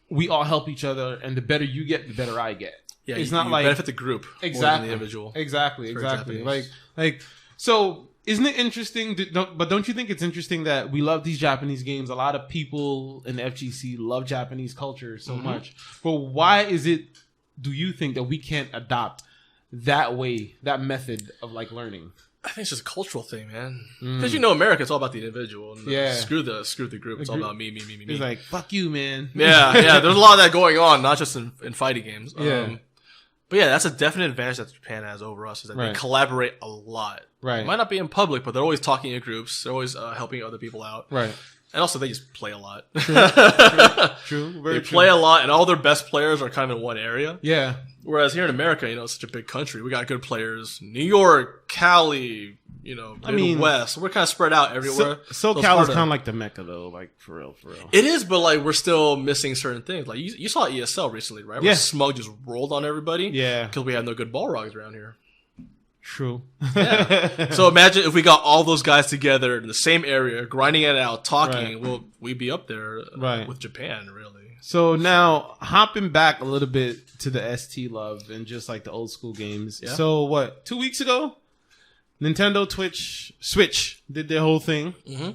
we all help each other, and the better you get, the better I get. Yeah, it's not like benefit the group, exactly, more than the individual. Exactly. Like so. isn't it interesting? But don't you think it's interesting that we love these Japanese games? A lot of people in the FGC love Japanese culture so much. But why is it, do you think, that we can't adopt that method of like learning? I think it's just a cultural thing, man. Because America, it's all about the individual. And screw the group. It's all about me. It's like, fuck you, man. Yeah. There's a lot of that going on, not just in fighting games. Yeah. But yeah, that's a definite advantage that Japan has over us, is that they collaborate a lot. Right. It might not be in public, but they're always talking in groups. They're always helping other people out. Right. And also, they just play a lot. True. They play a lot, and all their best players are kind of in one area. Yeah. Whereas here in America, it's such a big country. We got good players. New York, Cali, Midwest. We're kind of spread out everywhere. SoCal is kind of like the Mecca, though. Like, for real. It is, but like, we're still missing certain things. Like, you saw ESL recently, right? Where Smug just rolled on everybody. Yeah. Because we have no good Balrogs around here. True. Yeah. So imagine if we got all those guys together in the same area, grinding it out, talking. We'd be up there with Japan, really. So now, hopping back a little bit to the ST love and just like the old school games. Yeah. So what, 2 weeks ago, Nintendo Switch did their whole thing. Mm-hmm.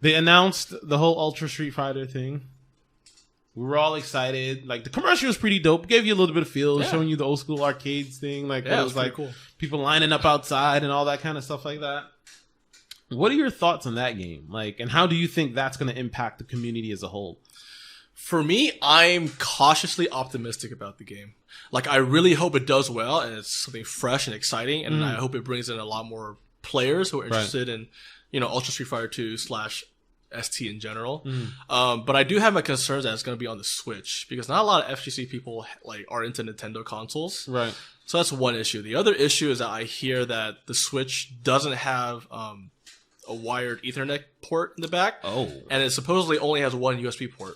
They announced the whole Ultra Street Fighter thing. We were all excited. Like, the commercial was pretty dope. Gave you a little bit of feel, showing you the old school arcades thing. Like, it was like cool. People lining up outside and all that kind of stuff like that. What are your thoughts on that game? Like, and how do you think that's going to impact the community as a whole? For me, I'm cautiously optimistic about the game. Like, I really hope it does well and it's something fresh and exciting. And I hope it brings in a lot more players who are interested in, Ultra Street Fighter 2 / ST in general. But I do have my concerns that it's going to be on the Switch, because not a lot of FGC people are into Nintendo consoles. Right. So that's one issue. The other issue is that I hear that the Switch doesn't have a wired Ethernet port in the back. Oh. And it supposedly only has one USB port.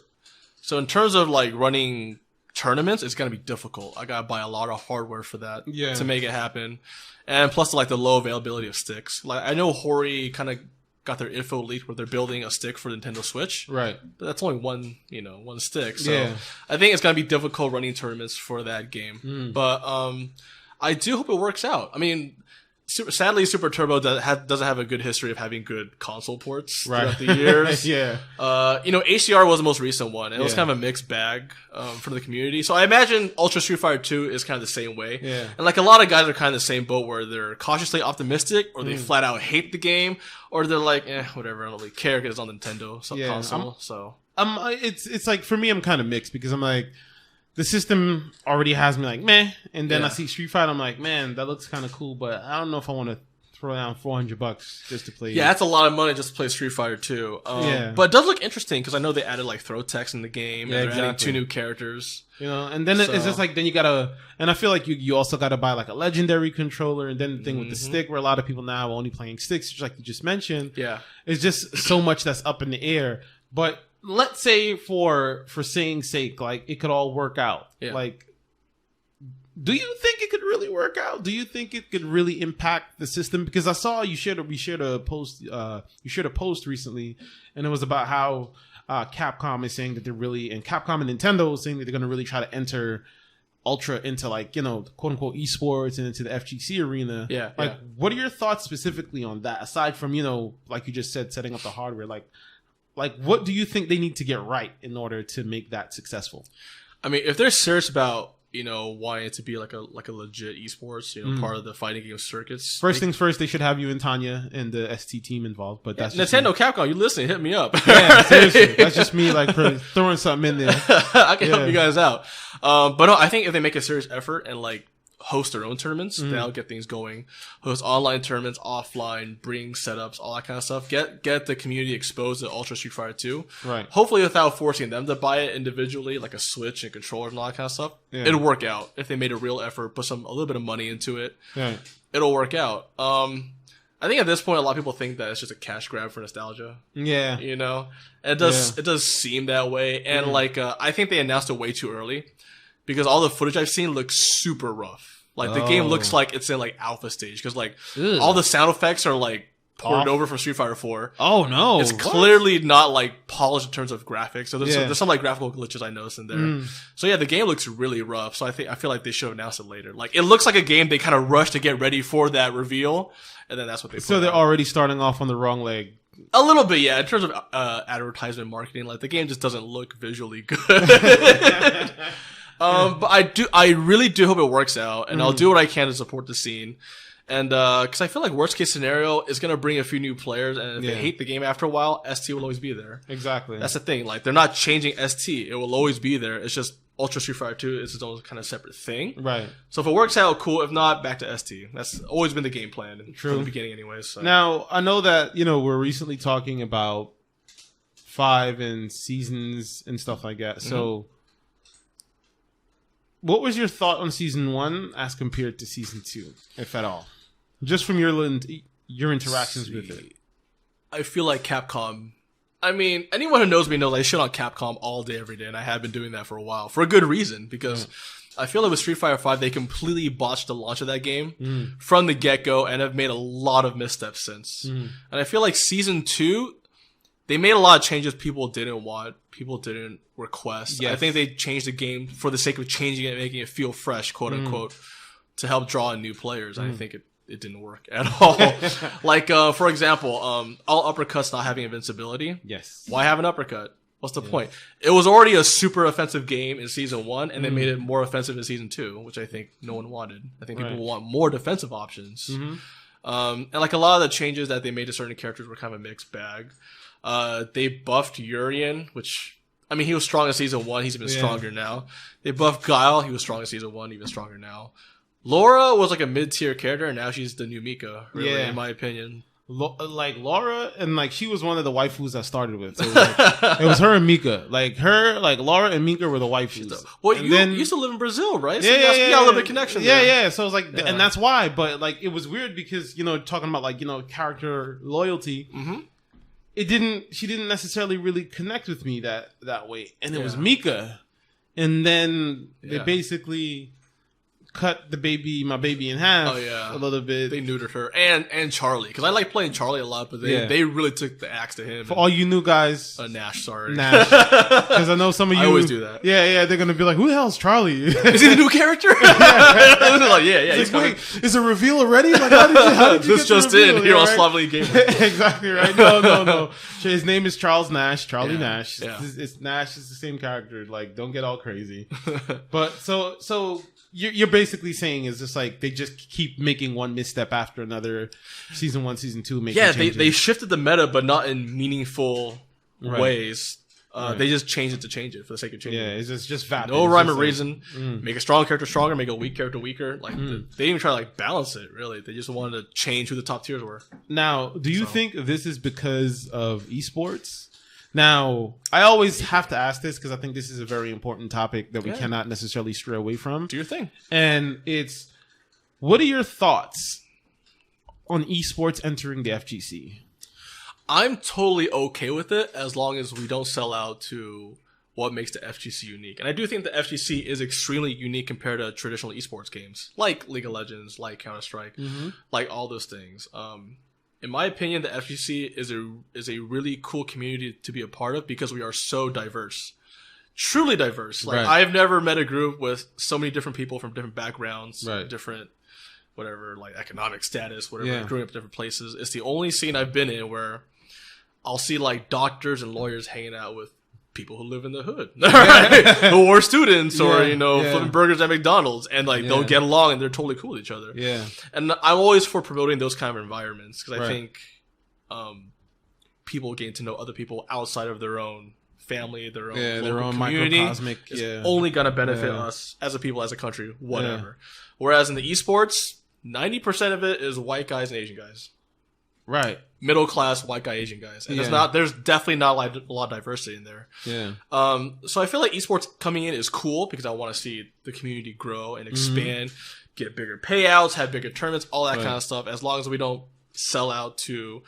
So in terms of like running tournaments, it's going to be difficult. I got to buy a lot of hardware for that to make it happen. And plus the low availability of sticks. Like, I know Hori kind of got their info leaked where they're building a stick for Nintendo Switch. Right. But that's only one stick. So I think it's going to be difficult running tournaments for that game. But I do hope it works out. I mean, sadly, Super Turbo doesn't have a good history of having good console ports throughout the years. HCR was the most recent one, and it was kind of a mixed bag for the community. So I imagine Ultra Street Fighter 2 is kind of the same way. Yeah. And like, a lot of guys are kind of the same boat, where they're cautiously optimistic, or they flat out hate the game, or they're like, whatever, I don't really care because it's on Nintendo console. It's like, for me, I'm kind of mixed, because I'm like, the system already has me like, meh. And then I see Street Fighter, I'm like, man, that looks kind of cool, but I don't know if I want to throw down $400 just to play. Yeah, that's a lot of money just to play Street Fighter 2. But it does look interesting, because I know they added like throw text in the game, and they're adding 2 new characters. And then it's just like, then you gotta, and I feel like you also gotta buy like a legendary controller, and then the thing with the stick, where a lot of people now are only playing sticks, just like you just mentioned. Yeah. It's just so much that's up in the air. But let's say for saying sake, like, it could all work out. Yeah. Like, do you think it could really work out? Do you think it could really impact the system? Because I saw we shared a post recently, and it was about how Capcom is saying that they're really, and Capcom and Nintendo is saying that they're going to really try to enter Ultra into, like, quote unquote esports and into the FGC arena. Yeah. Like, what are your thoughts specifically on that? Aside from, like you just said, setting up the hardware, like, what do you think they need to get right in order to make that successful? I mean, if they're serious about, wanting it to be like a legit esports, part of the fighting game circuits. First things first, they should have you and Tanya and the ST team involved. But that's Nintendo, Capcom, you listening? Hit me up. Yeah, seriously, that's just me like throwing something in there. I can help you guys out. But no, I think if they make a serious effort and like host their own tournaments, that'll get things going. Host online tournaments, offline, bring setups, all that kind of stuff. Get the community exposed to Ultra Street Fighter 2. Right. Hopefully without forcing them to buy it individually, like a Switch and controllers and all that kind of stuff. Yeah. It'll work out if they made a real effort, put a little bit of money into it. Yeah. It'll work out. I think at this point, a lot of people think that it's just a cash grab for nostalgia. Yeah. And it does seem that way. And I think they announced it way too early, because all the footage I've seen looks super rough. Like, the game looks like it's in like alpha stage, because like all the sound effects are like ported over from Street Fighter 4. Oh no, it's clearly not like polished in terms of graphics. So there's some like graphical glitches I noticed in there. So yeah, the game looks really rough. So I feel like they should have announced it later. Like it looks like a game they kind of rushed to get ready for that reveal, and then that's what they. So they're already starting off on the wrong leg. A little bit, yeah. In terms of advertisement marketing, like the game just doesn't look visually good. But I really do hope it works out, and I'll do what I can to support the scene. And because I feel like worst case scenario is gonna bring a few new players, and if they hate the game after a while, ST will always be there. Exactly. That's the thing. Like they're not changing ST; it will always be there. It's just Ultra Street Fighter 2 is its own kind of separate thing. Right. So if it works out, cool. If not, back to ST. That's always been the game plan from the beginning, anyways. So. Now I know that we're recently talking about 5 and seasons and stuff like that. So. What was your thought on season 1 as compared to season 2, if at all? Just from your interactions with it. I feel like Capcom. I mean, anyone who knows me knows I shit on Capcom all day, every day, and I have been doing that for a while for a good reason. Because I feel like with Street Fighter 5, they completely botched the launch of that game from the get go, and have made a lot of missteps since. And I feel like season 2. They made a lot of changes people didn't want, people didn't request. Yes. I think they changed the game for the sake of changing it, making it feel fresh, quote unquote, to help draw in new players. I think it didn't work at all. Like, for example, all uppercuts not having invincibility. Yes. Why have an uppercut? What's the point? It was already a super offensive game in season 1, and they made it more offensive in season 2, which I think no one wanted. I think people want more defensive options. And like a lot of the changes that they made to certain characters were kind of a mixed bag. They buffed Urien, which, I mean, he was strong in season 1. He's even stronger now. They buffed Guile. He was strong in season 1, even stronger now. Laura was like a mid-tier character, and now she's the new Mika, really, in my opinion. Like Laura, and like she was one of the waifus I started with. So it was her and Mika. Like Laura and Mika were the waifus. Well, you used to live in Brazil, right? So you got a little bit of connection there. Yeah. So it was like, and that's why. But like, it was weird because talking about like character loyalty. She didn't necessarily really connect with me that way. And it was Mika. And then they basically cut my baby in half a little bit. They neutered her. And Charlie. Because I like playing Charlie a lot, but they really took the axe to him. For all you new guys. Nash, sorry. Nash. Because I know some of you. I always do that. Yeah, they're going to be like, who the hell is Charlie? Is he the new character? Like, he's wait, is the reveal already? Like, how did you this just in. Here on Slovenly Gamer. Exactly, right? No. His name is Charles Nash. Charlie Nash. Yeah. It's Nash is the same character. Like, don't get all crazy. But so you're basically saying is just like they just keep making one misstep after another. Season 1, season 2, making changes. They shifted the meta, but not in meaningful ways. They just changed it to change it for the sake of changing it. Yeah, it's just vapid. No rhyme or reason. Make a strong character stronger, make a weak character weaker. Like they didn't even try to like balance it. Really, they just wanted to change who the top tiers were. Now, do you think this is because of esports? Now, I always have to ask this because I think this is a very important topic that we cannot necessarily stray away from. Do your thing. And it's, what are your thoughts on esports entering the FGC? I'm totally okay with it as long as we don't sell out to what makes the FGC unique. And I do think the FGC is extremely unique compared to traditional esports games, like League of Legends, like Counter-Strike, like all those things. In my opinion, the FGC is a really cool community to be a part of because we are so diverse. Truly diverse. Like I've never met a group with so many different people from different backgrounds, different whatever, like economic status, whatever, growing up in different places. It's the only scene I've been in where I'll see like doctors and lawyers hanging out with people who live in the hood, who are students or, flipping burgers at McDonald's, and like they'll get along and they're totally cool with each other. Yeah. And I'm always for promoting those kind of environments because I think people getting to know other people outside of their own family, their own community microcosmic is only going to benefit us as a people, as a country, whatever. Whereas in the esports, 90% of it is white guys and Asian guys. Right. Middle class white guy, Asian guys. And there's definitely not a lot of diversity in there. Yeah. So I feel like esports coming in is cool because I want to see the community grow and expand, get bigger payouts, have bigger tournaments, all that kind of stuff, as long as we don't sell out to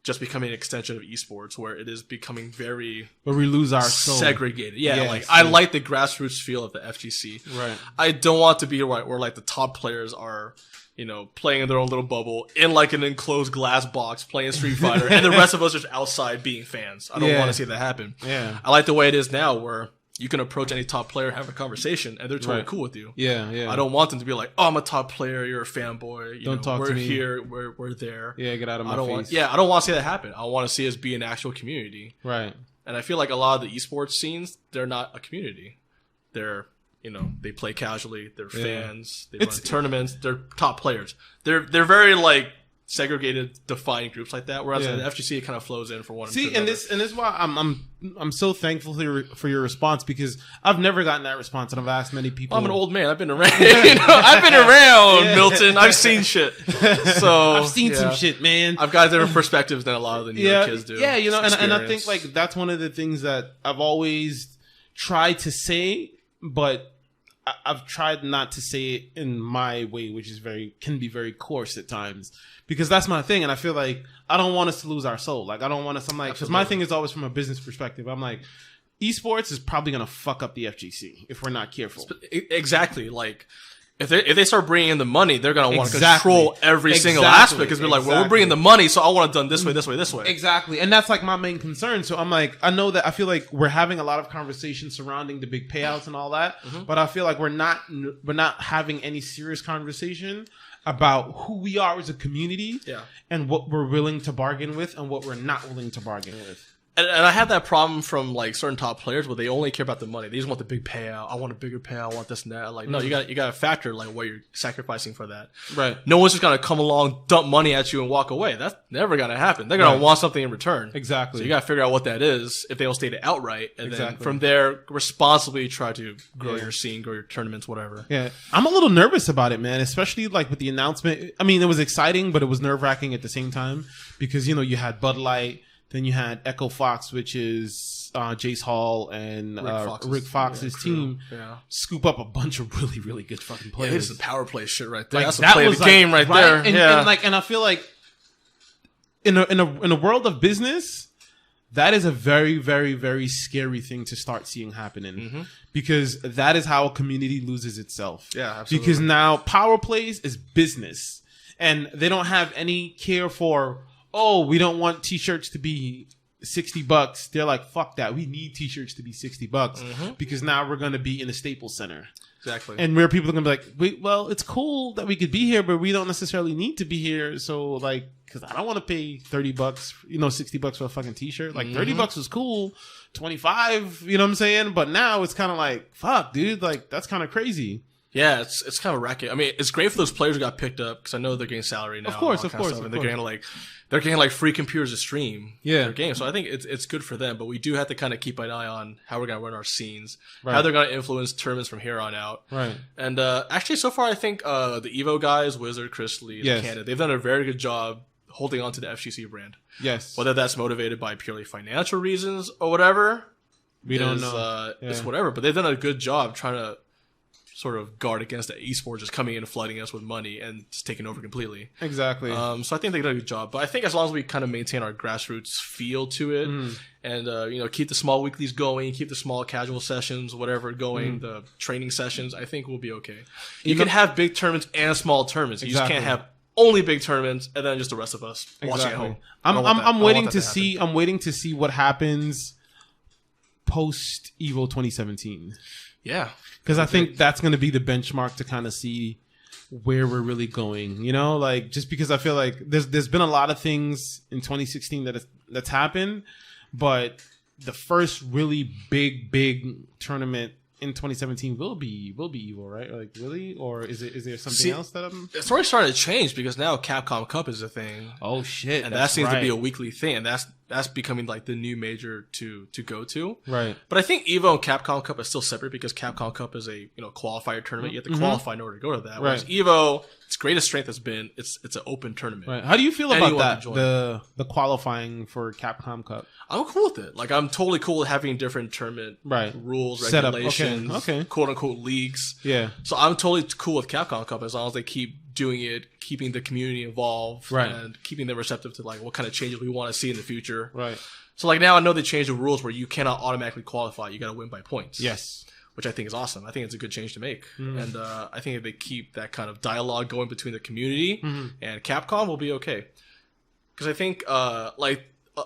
just becoming an extension of esports, where it is becoming very where we lose our soul. Segregated. Yeah, Yes, like I like the grassroots feel of the FGC. Right. I don't want to be where like the top players are, you know, playing in their own little bubble in like an enclosed glass box playing Street Fighter, and the rest of us just outside being fans. I don't want to see that happen. Yeah. I like the way it is now, where you can approach any top player, have a conversation, and they're totally cool with you. Yeah, yeah. I don't want them to be like, "Oh, I'm a top player. You're a fanboy. Don't talk to me. We're here. We're there." Yeah, get out of my face. I don't want to see that happen. I want to see us be an actual community. Right. And I feel like a lot of the esports scenes, they're not a community. They're, you know, they play casually. They're fans. They run tournaments. They're top players. They're very like segregated, defined groups like that. Whereas in the FGC, it kind of flows in for one. See, and this is why I'm so thankful for your response, because I've never gotten that response, and I've asked many people. I'm an old man. I've been around. You know, I've been around, Milton. I've seen shit. So I've seen some shit, man. I've got different perspectives than a lot of the newer kids do. Yeah, you know, and I think like that's one of the things that I've always tried to say, but I've tried not to say it in my way, which is can be very coarse at times, because that's my thing. And I feel like I don't want us to lose our soul. Like I don't want us, I'm like, because my thing is always from a business perspective. I'm like, esports is probably going to fuck up the FGC if we're not careful. Exactly. Like, if they start bringing in the money, they're going to want to control every single aspect, because they're like, well, we're bringing the money, so I want it done this way, this way, this way. Exactly. And that's like my main concern. So I'm like, I feel like we're having a lot of conversations surrounding the big payouts and all that, but I feel like we're not having any serious conversation about who we are as a community and what we're willing to bargain with and what we're not willing to bargain with. And I have that problem from like certain top players where they only care about the money. They just want the big payout. I want a bigger payout. I want this and that. Like, no, you got to factor like what you're sacrificing for that. Right. No one's just gonna come along, dump money at you, and walk away. That's never gonna happen. They're gonna want something in return. Exactly. So you got to figure out what that is if they don't state it outright, and then from there responsibly try to grow your scene, grow your tournaments, whatever. Yeah. I'm a little nervous about it, man. Especially like with the announcement. I mean, it was exciting, but it was nerve-wracking at the same time, because you know you had Bud Light. Then you had Echo Fox, which is Jace Hall and Rick Fox's team, scoop up a bunch of really, really good fucking players. Yeah, this is power play shit right there. Like, that's the play of the game right there. And I feel like in a world of business, that is a very, very, very scary thing to start seeing happening, because that is how a community loses itself. Yeah, absolutely. Because now power plays is business, and they don't have any care for, oh, we don't want t-shirts to be $60. They're like, fuck that. We need t-shirts to be $60 because now we're going to be in the Staples Center. Exactly. And where people are going to be like, wait, well, it's cool that we could be here, but we don't necessarily need to be here. So like, because I don't want to pay $30, you know, $60 for a fucking t-shirt. Like $30 was cool. 25, you know what I'm saying? But now it's kind of like, fuck, dude, like that's kind of crazy. Yeah, it's kind of racket. I mean, it's great for those players who got picked up, because I know they're getting salary now. Of course. And they're getting like free computers to stream their game. So I think it's good for them. But we do have to kind of keep an eye on how we're gonna run our scenes, how they're gonna influence tournaments from here on out. Right. And actually, so far, I think the Evo guys, Wizard, Chris Lee, and Canada, they've done a very good job holding on to the FGC brand. Yes. Whether that's motivated by purely financial reasons or whatever, we don't know. It's whatever. But they've done a good job trying to sort of guard against the esports just coming in and flooding us with money and just taking over completely. Exactly. So I think they did a good job. But I think as long as we kind of maintain our grassroots feel to it, and you know, keep the small weeklies going, keep the small casual sessions, whatever going, the training sessions, I think we'll be okay. You can have big tournaments and small tournaments. You just can't have only big tournaments and then just the rest of us watching at home. I'm waiting to see. I'm waiting to see what happens post Evo 2017. Yeah. Because I think that's going to be the benchmark to kind of see where we're really going, you know, like just because I feel like there's been a lot of things in 2016 that's happened, but the first really big tournament in 2017 will be Evo, right? Like really, or is there something else that it's already starting to change, because now Capcom Cup is a thing. Oh shit, and that seems to be a weekly thing, and that's becoming like the new major to go to. Right. But I think Evo and Capcom Cup are still separate, because Capcom Cup is a qualifier tournament. You have to qualify in order to go to that. Whereas Evo, its greatest strength has been it's an open tournament. Right. How do you feel about that? The qualifying for Capcom Cup. I'm cool with it. Like, I'm totally cool with having different tournament rules, regulations, quote unquote leagues. Yeah. So I'm totally cool with Capcom Cup as long as they keep doing it, keeping the community involved, Right. and keeping them receptive to like what kind of changes we want to see in the future. Right. So like now I know they changed the rules where you cannot automatically qualify. You got to win by points. Yes. Which I think is awesome. I think it's a good change to make. And I think if they keep that kind of dialogue going between the community and Capcom, will be okay. Because I think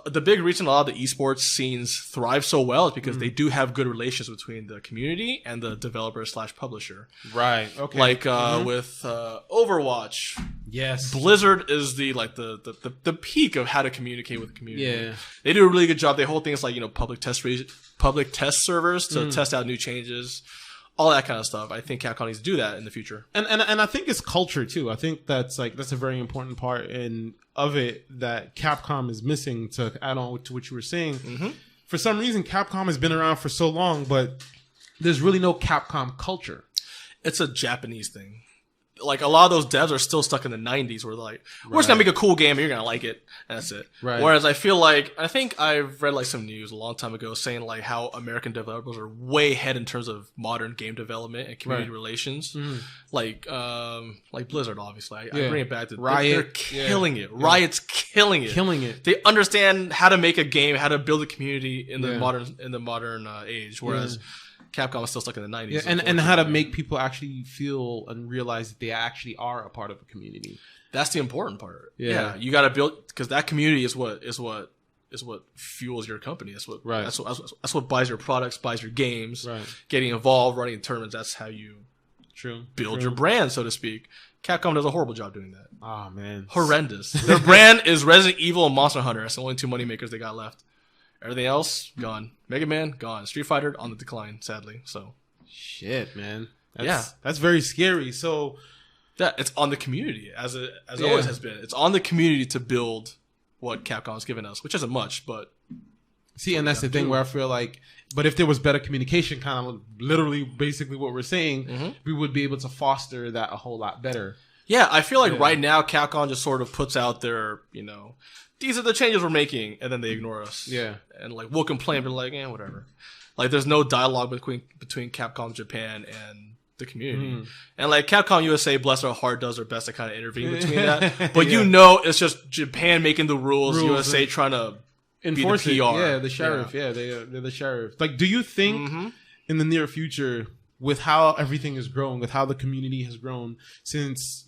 the big reason a lot of the esports scenes thrive so well is because they do have good relations between the community and the developer / publisher. Right. Okay. Like with Overwatch, yes, Blizzard is the peak of how to communicate with the community. Yeah. They do a really good job. They hold things like public test servers to test out new changes, all that kind of stuff. I think Capcom needs to do that in the future. And I think it's culture too. I think that's a very important part of it that Capcom is missing. To add on to what you were saying, for some reason Capcom has been around for so long, but there's really no Capcom culture. It's a Japanese thing. Like a lot of those devs are still stuck in the 90s where they're like, we're just gonna make a cool game and you're gonna like it, and that's it. Right. Whereas I think I've read like some news a long time ago saying like how American developers are way ahead in terms of modern game development and community relations. Like Blizzard, obviously. I bring it back to Riot. They're killing it. Riot's killing it. Killing it. They understand how to make a game, how to build a community in the modern age. Whereas Capcom is still stuck in the 90s. Yeah, and how to make people actually feel and realize that they actually are a part of a community. That's the important part. Yeah. You got to build, because that community is what fuels your company. That's what that's what buys your products, buys your games. Right. Getting involved, running tournaments. That's how you build your brand, so to speak. Capcom does a horrible job doing that. Oh man, horrendous. Their brand is Resident Evil and Monster Hunter. That's the only two money makers they got left. Everything else, gone. Mega Man, gone. Street Fighter, on the decline, sadly. So, shit, man. That's very scary. So, it's on the community, as it always has been. It's on the community to build what Capcom's given us, which isn't much, but... See, and that's the thing where I feel like, but if there was better communication, kind of literally basically what we're saying, we would be able to foster that a whole lot better. Yeah, I feel like right now, Capcom just sort of puts out their, these are the changes we're making, and then they ignore us. Yeah. And like we'll complain, but like, whatever. Like there's no dialogue between Capcom Japan and the community. And like Capcom USA, bless their heart, does their best to kind of intervene between that. But it's just Japan making the rules, USA trying to enforce be the PR. It. Yeah, the sheriff. Yeah, they're the sheriff. Like, do you think in the near future, with how everything has grown, with how the community has grown, since,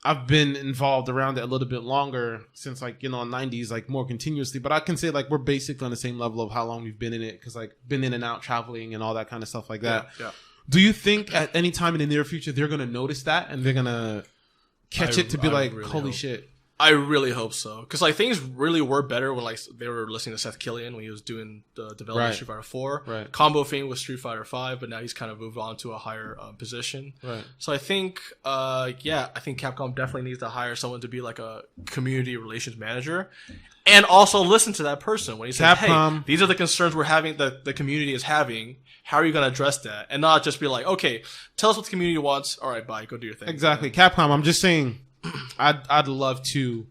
I've been involved around it a little bit longer since in the 90s, more continuously. But I can say we're basically on the same level of how long we've been in it because been in and out traveling and all that kind of stuff like that. Yeah. Do you think at any time in the near future they're going to notice that and they're going to catch it to be really holy shit? I really hope so. Because things really were better when they were listening to Seth Killian when he was doing the development of Street Fighter 4. Right. Combo Fiend with Street Fighter 5, but now he's kind of moved on to a higher position. Right. So I think, I think Capcom definitely needs to hire someone to be a community relations manager, and also listen to that person when he says, "Hey, these are the concerns we're having, the community is having. How are you going to address that?" And not just be like, "Okay, tell us what the community wants. All right, bye, go do your thing." Exactly, Capcom. I'm just saying. I'd love to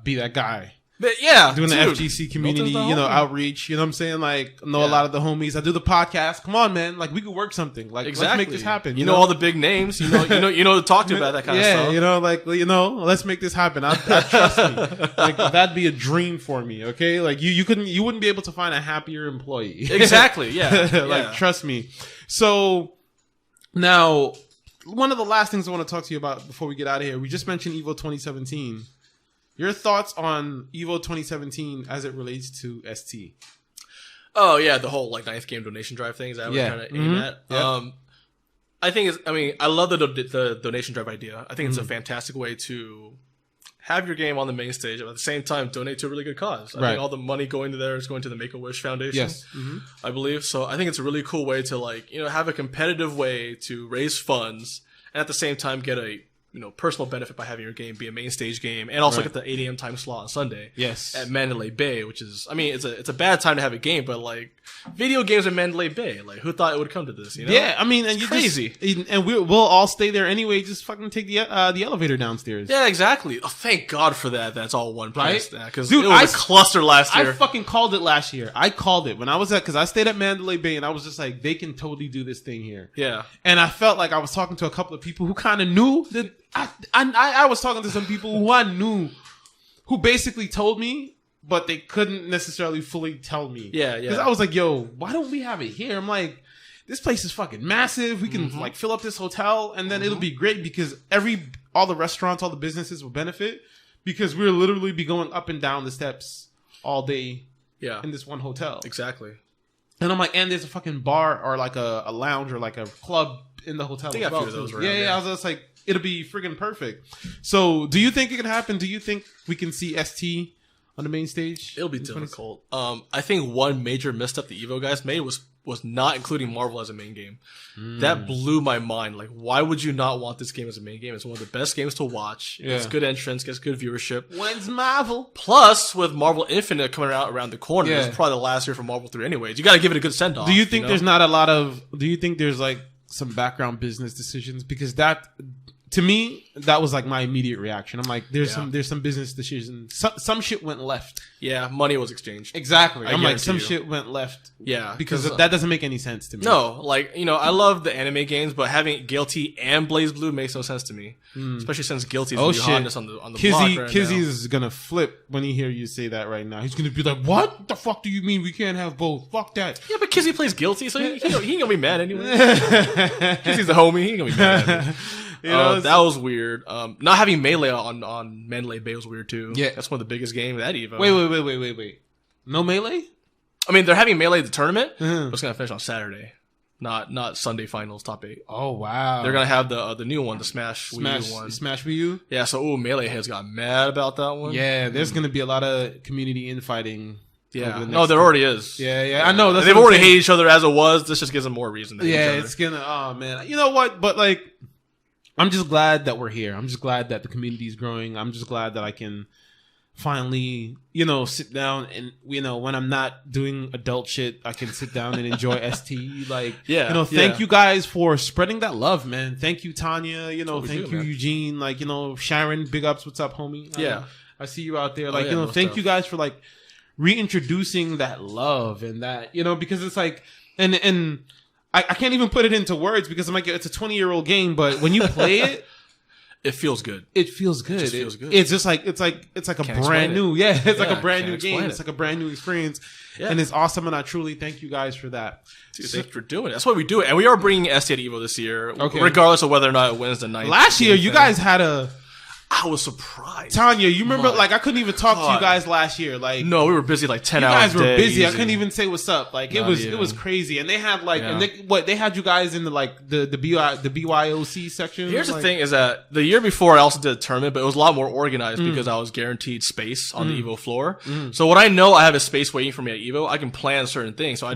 be that guy. But doing the FGC community, outreach. You know what I'm saying? A lot of the homies. I do the podcast. Come on, man. We could work something. Let's make this happen. You know all the big names. You know to talk to about that kind of stuff. Yeah, let's make this happen. I trust me. That'd be a dream for me. Okay, you wouldn't be able to find a happier employee. Exactly. Yeah. Trust me. So now, one of the last things I want to talk to you about before we get out of here, we just mentioned EVO 2017. Your thoughts on EVO 2017 as it relates to ST? Oh yeah, the whole ninth game donation drive thing. Is that what we're trying to aim at? Yeah. I love the donation drive idea. I think it's a fantastic way to have your game on the main stage, but at the same time donate to a really good cause. I think all the money going to there is going to the Make-A-Wish Foundation. Yes. I believe. So I think it's a really cool way to have a competitive way to raise funds and at the same time get a personal benefit by having your game be a main stage game, and also Right. get the 8 a.m. time slot on Sunday. Yes. At Mandalay Bay, which is, I mean, it's a bad time to have a game, but like video games at Mandalay Bay, like who thought it would come to this? You know? Yeah, I mean, and It's you crazy. and we'll all stay there anyway. Just fucking take the elevator downstairs. Yeah, exactly. Oh, thank God for that. That's all one place. Right? Because Dude, it was a cluster last year. I fucking called it last year. I called it when I was because I stayed at Mandalay Bay, and I was just like, they can totally do this thing here. Yeah. And I felt like I was talking to a couple of people who kind of knew that I was talking to some people who I knew, who basically told me, but they couldn't necessarily fully tell me. Yeah. Because I was like, yo, why don't we have it here? I'm like, this place is fucking massive. We can like fill up this hotel, and then it'll be great because all the restaurants, all the businesses will benefit because we'll literally be going up and down the steps all day. Yeah. In this one hotel. Exactly. And I'm like, and there's a fucking bar or like a lounge or like a club in the hotel. They got a few of those around, yeah. I was just like, it'll be friggin' perfect. So, do you think it can happen? Do you think we can see ST on the main stage? It'll be difficult. I think one major misstep the Evo guys made was not including Marvel as a main game. That blew my mind. Like, why would you not want this game as a main game? It's one of the best games to watch. Yeah. It's good entrance, gets good viewership. When's Marvel? Plus, with Marvel Infinite coming out around the corner, Yeah. it's probably the last year for Marvel 3 anyways. You got to give it a good send off. Do you think there's not a lot of? Do you think there's like some background business decisions? Because that, to me, that was like my immediate reaction. I'm like, there's some business decisions. Some shit went left. Yeah, money was exchanged. Exactly. I'm like, guarantee some you. shit went left. Yeah, Because that doesn't make any sense to me. No, like, I love the anime games, but having Guilty and Blaze Blue makes no sense to me. Especially since Guilty's the new hotness on the block right Kizzy now. is gonna flip when he hear you say that right now. He's gonna be like, "What the fuck do you mean we can't have both? Fuck that." Yeah, but Kizzy plays Guilty, so he ain't gonna be mad anyway. Kizzy's the homie, he ain't gonna be mad at me. That was weird. Not having Melee on Mandalay Bay was weird too. Yeah. That's one of the biggest games at Evo. Wait. No Melee? I mean, they're having Melee the tournament, but it's gonna finish on Saturday, not Sunday finals top 8. Oh wow. They're gonna have the new one, the Smash Wii U one. Smash Wii U? Yeah, so Melee has got mad about that one. Yeah, there's gonna be a lot of community infighting. Yeah. No, there already is. Yeah. I know. That's They've what I'm already saying. hated each other as it was. This just gives them more reason to hate each other. It's gonna. Oh man, you know what? But like, I'm just glad that we're here. I'm just glad that the community is growing. I'm just glad that I can finally, sit down and, when I'm not doing adult shit, I can sit down and enjoy ST. Like, thank you guys for spreading that love, man. Thank you, Tanya. Thank you, Eugene. Like, Sharon, big ups. What's up, homie? Yeah. I see you out there. Like, most thank stuff. you guys for like reintroducing that love and that, because it's like, and I can't even put it into words because I'm like, it's a 20-year-old game, but when you play it, it feels good. It feels good. It feels good. It's just like it's like a brand new. Yeah, it's like a brand new game. Explain It's like a brand new experience, Yeah. and it's awesome. And I truly thank you guys for that. Dude, thanks for doing it. That's why we do it. And we are bringing ST at Evo this year, Okay. regardless of whether or not it wins the night. Last year, you guys had a I was surprised. Tanya. You remember? My Like I couldn't even talk to you God. guys last year. Like No, we were busy like 10 you hours. guys were a day, busy. I easy. couldn't even say what's up. Like it Not was even. crazy. And they had like Yeah. and they had you guys in the BYOC section. Here's the Like- thing: is that the year before I also did a tournament, but it was a lot more organized because I was guaranteed space on the Evo floor. So when I know I have a space waiting for me at Evo, I can plan certain things. So I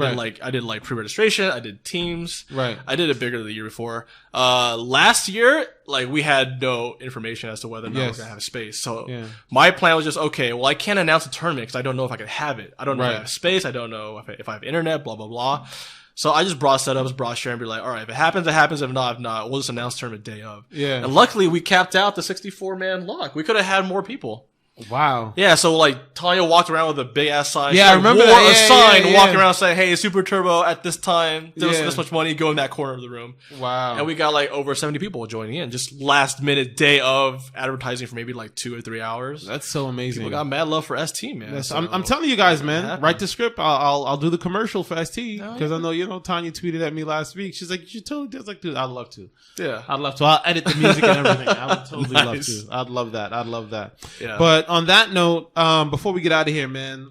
did like pre-registration, I did teams, Right. I did it bigger the year before. Last year, like we had no information as to whether or not we're gonna have a space. So my plan was just okay. Well, I can't announce a tournament because I don't know if I can have it. I don't know if I have space. I don't know if I have internet. Blah blah blah. So I just brought setups, brought share, and be like, all right, if it happens, it happens. If not, we'll just announce tournament day of. Yeah. And luckily, we capped out the 64-man lock. We could have had more people. Wow. Yeah, so like Tanya walked around with a big ass sign. Yeah, She, I remember wore that. a Yeah, sign yeah. walking around saying, "Hey, Super Turbo at this time. There's Yeah. this much money. Go in that corner of the room." Wow. And we got like over 70 people joining in. Just last minute day of advertising for maybe like 2 or 3 hours. That's so amazing. People got mad love for ST, man. Yes, So I'm telling you guys, man. happened. Write the script. I'll do the commercial for ST because I know Tanya tweeted at me last week. She's like, "You should totally do." I was like, "Dude, I'd love to. Yeah. I'd love to. I'll edit the music and everything. I would totally Nice. love to. I'd love that. I'd love that." Yeah. But on that note, before we get out of here, man,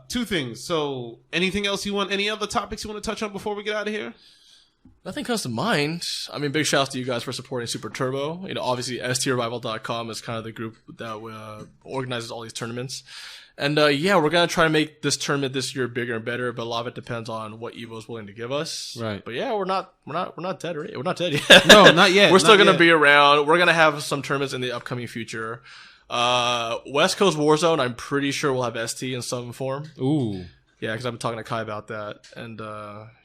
2 things. So, anything else you want? Any other topics you want to touch on before we get out of here? Nothing comes to mind. I mean, big shout out to you guys for supporting Super Turbo. You know, obviously strevival.com is kind of the group that organizes all these tournaments. And yeah, we're gonna try to make this tournament this year bigger and better, but a lot of it depends on what Evo is willing to give us. Right. But yeah, we're not dead, right? We're not dead yet. No, not yet. We're still gonna be around. We're gonna have some tournaments in the upcoming future. West Coast Warzone, I'm pretty sure we'll have ST in some form. Ooh. Yeah, because I've been talking to Kai about that. And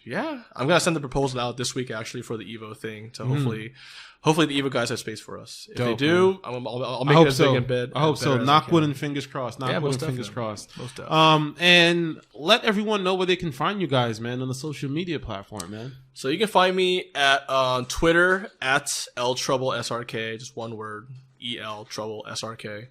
yeah, I'm going to send the proposal out this week, actually, for the Evo thing. To hopefully the Evo guys have space for us. If they do, I'll make it as big and bed. I hope so. Knock wood and fingers crossed. Knock wood and fingers crossed. Most definitely. And let everyone know where they can find you guys, man, on the social media platform, man. So you can find me at on Twitter at ElTrouble SRK, just one word, ElTrouble SRK.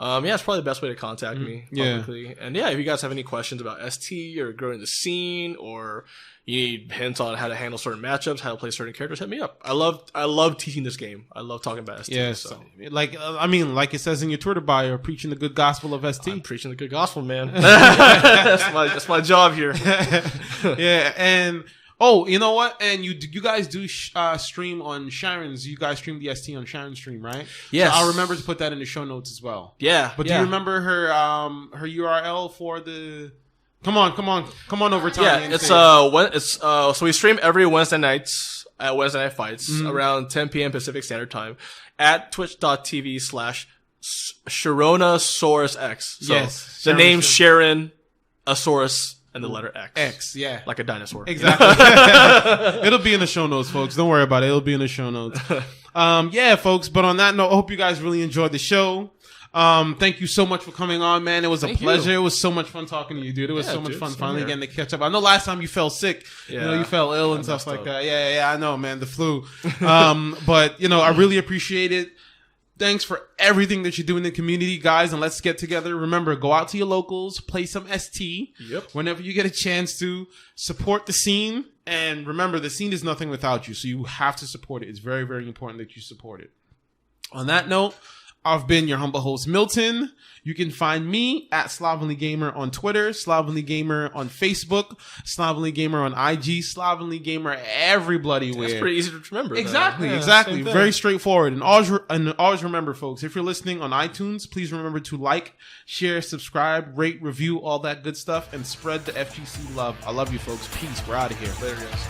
Yeah, it's probably the best way to contact me publicly. Yeah. And yeah, if you guys have any questions about ST or growing the scene, or you need hints on how to handle certain matchups, how to play certain characters, hit me up. I love teaching this game. I love talking about ST. Yes, so. Like like it says in your Twitter bio, preaching the good gospel of ST. I'm preaching the good gospel, man. that's my job here. Yeah, and oh, you know what? And you guys do stream on Sharon's. You guys stream the ST on Sharon's stream, right? Yes. So I'll remember to put that in the show notes as well. Yeah. But do you remember her URL for the? Come on over time. Yeah, so we stream every Wednesday nights at Wednesday Night Fights around 10 p.m. Pacific Standard Time at twitch.tv/SharonaSaurusX. So yes. The name Sharon, a Saurus, and the letter X. X, yeah. Like a dinosaur. Exactly. It'll be in the show notes, folks. Don't worry about it. It'll be in the show notes. Yeah, folks. But on that note, I hope you guys really enjoyed the show. Thank you so much for coming on, man. It was a pleasure. It was so much fun talking to you, dude. It was so much fun finally getting to catch up. I know last time you fell sick. Yeah. You know, you fell ill and stuff like that. Yeah, I know, man. The flu. But, you know, I really appreciate it. Thanks for everything that you do in the community, guys, and let's get together. Remember, go out to your locals, play some ST. Yep. Whenever you get a chance to, support the scene. And remember, the scene is nothing without you, so you have to support it. It's very, very important that you support it. On that note, I've been your humble host, Milton. You can find me at Slovenly Gamer on Twitter, Slovenly Gamer on Facebook, Slovenly Gamer on IG, Slovenly Gamer every bloody way. That's pretty easy to remember. Exactly. Very straightforward. And always remember, folks, if you're listening on iTunes, please remember to like, share, subscribe, rate, review, all that good stuff, and spread the FGC love. I love you, folks. Peace. We're out of here. Later, guys.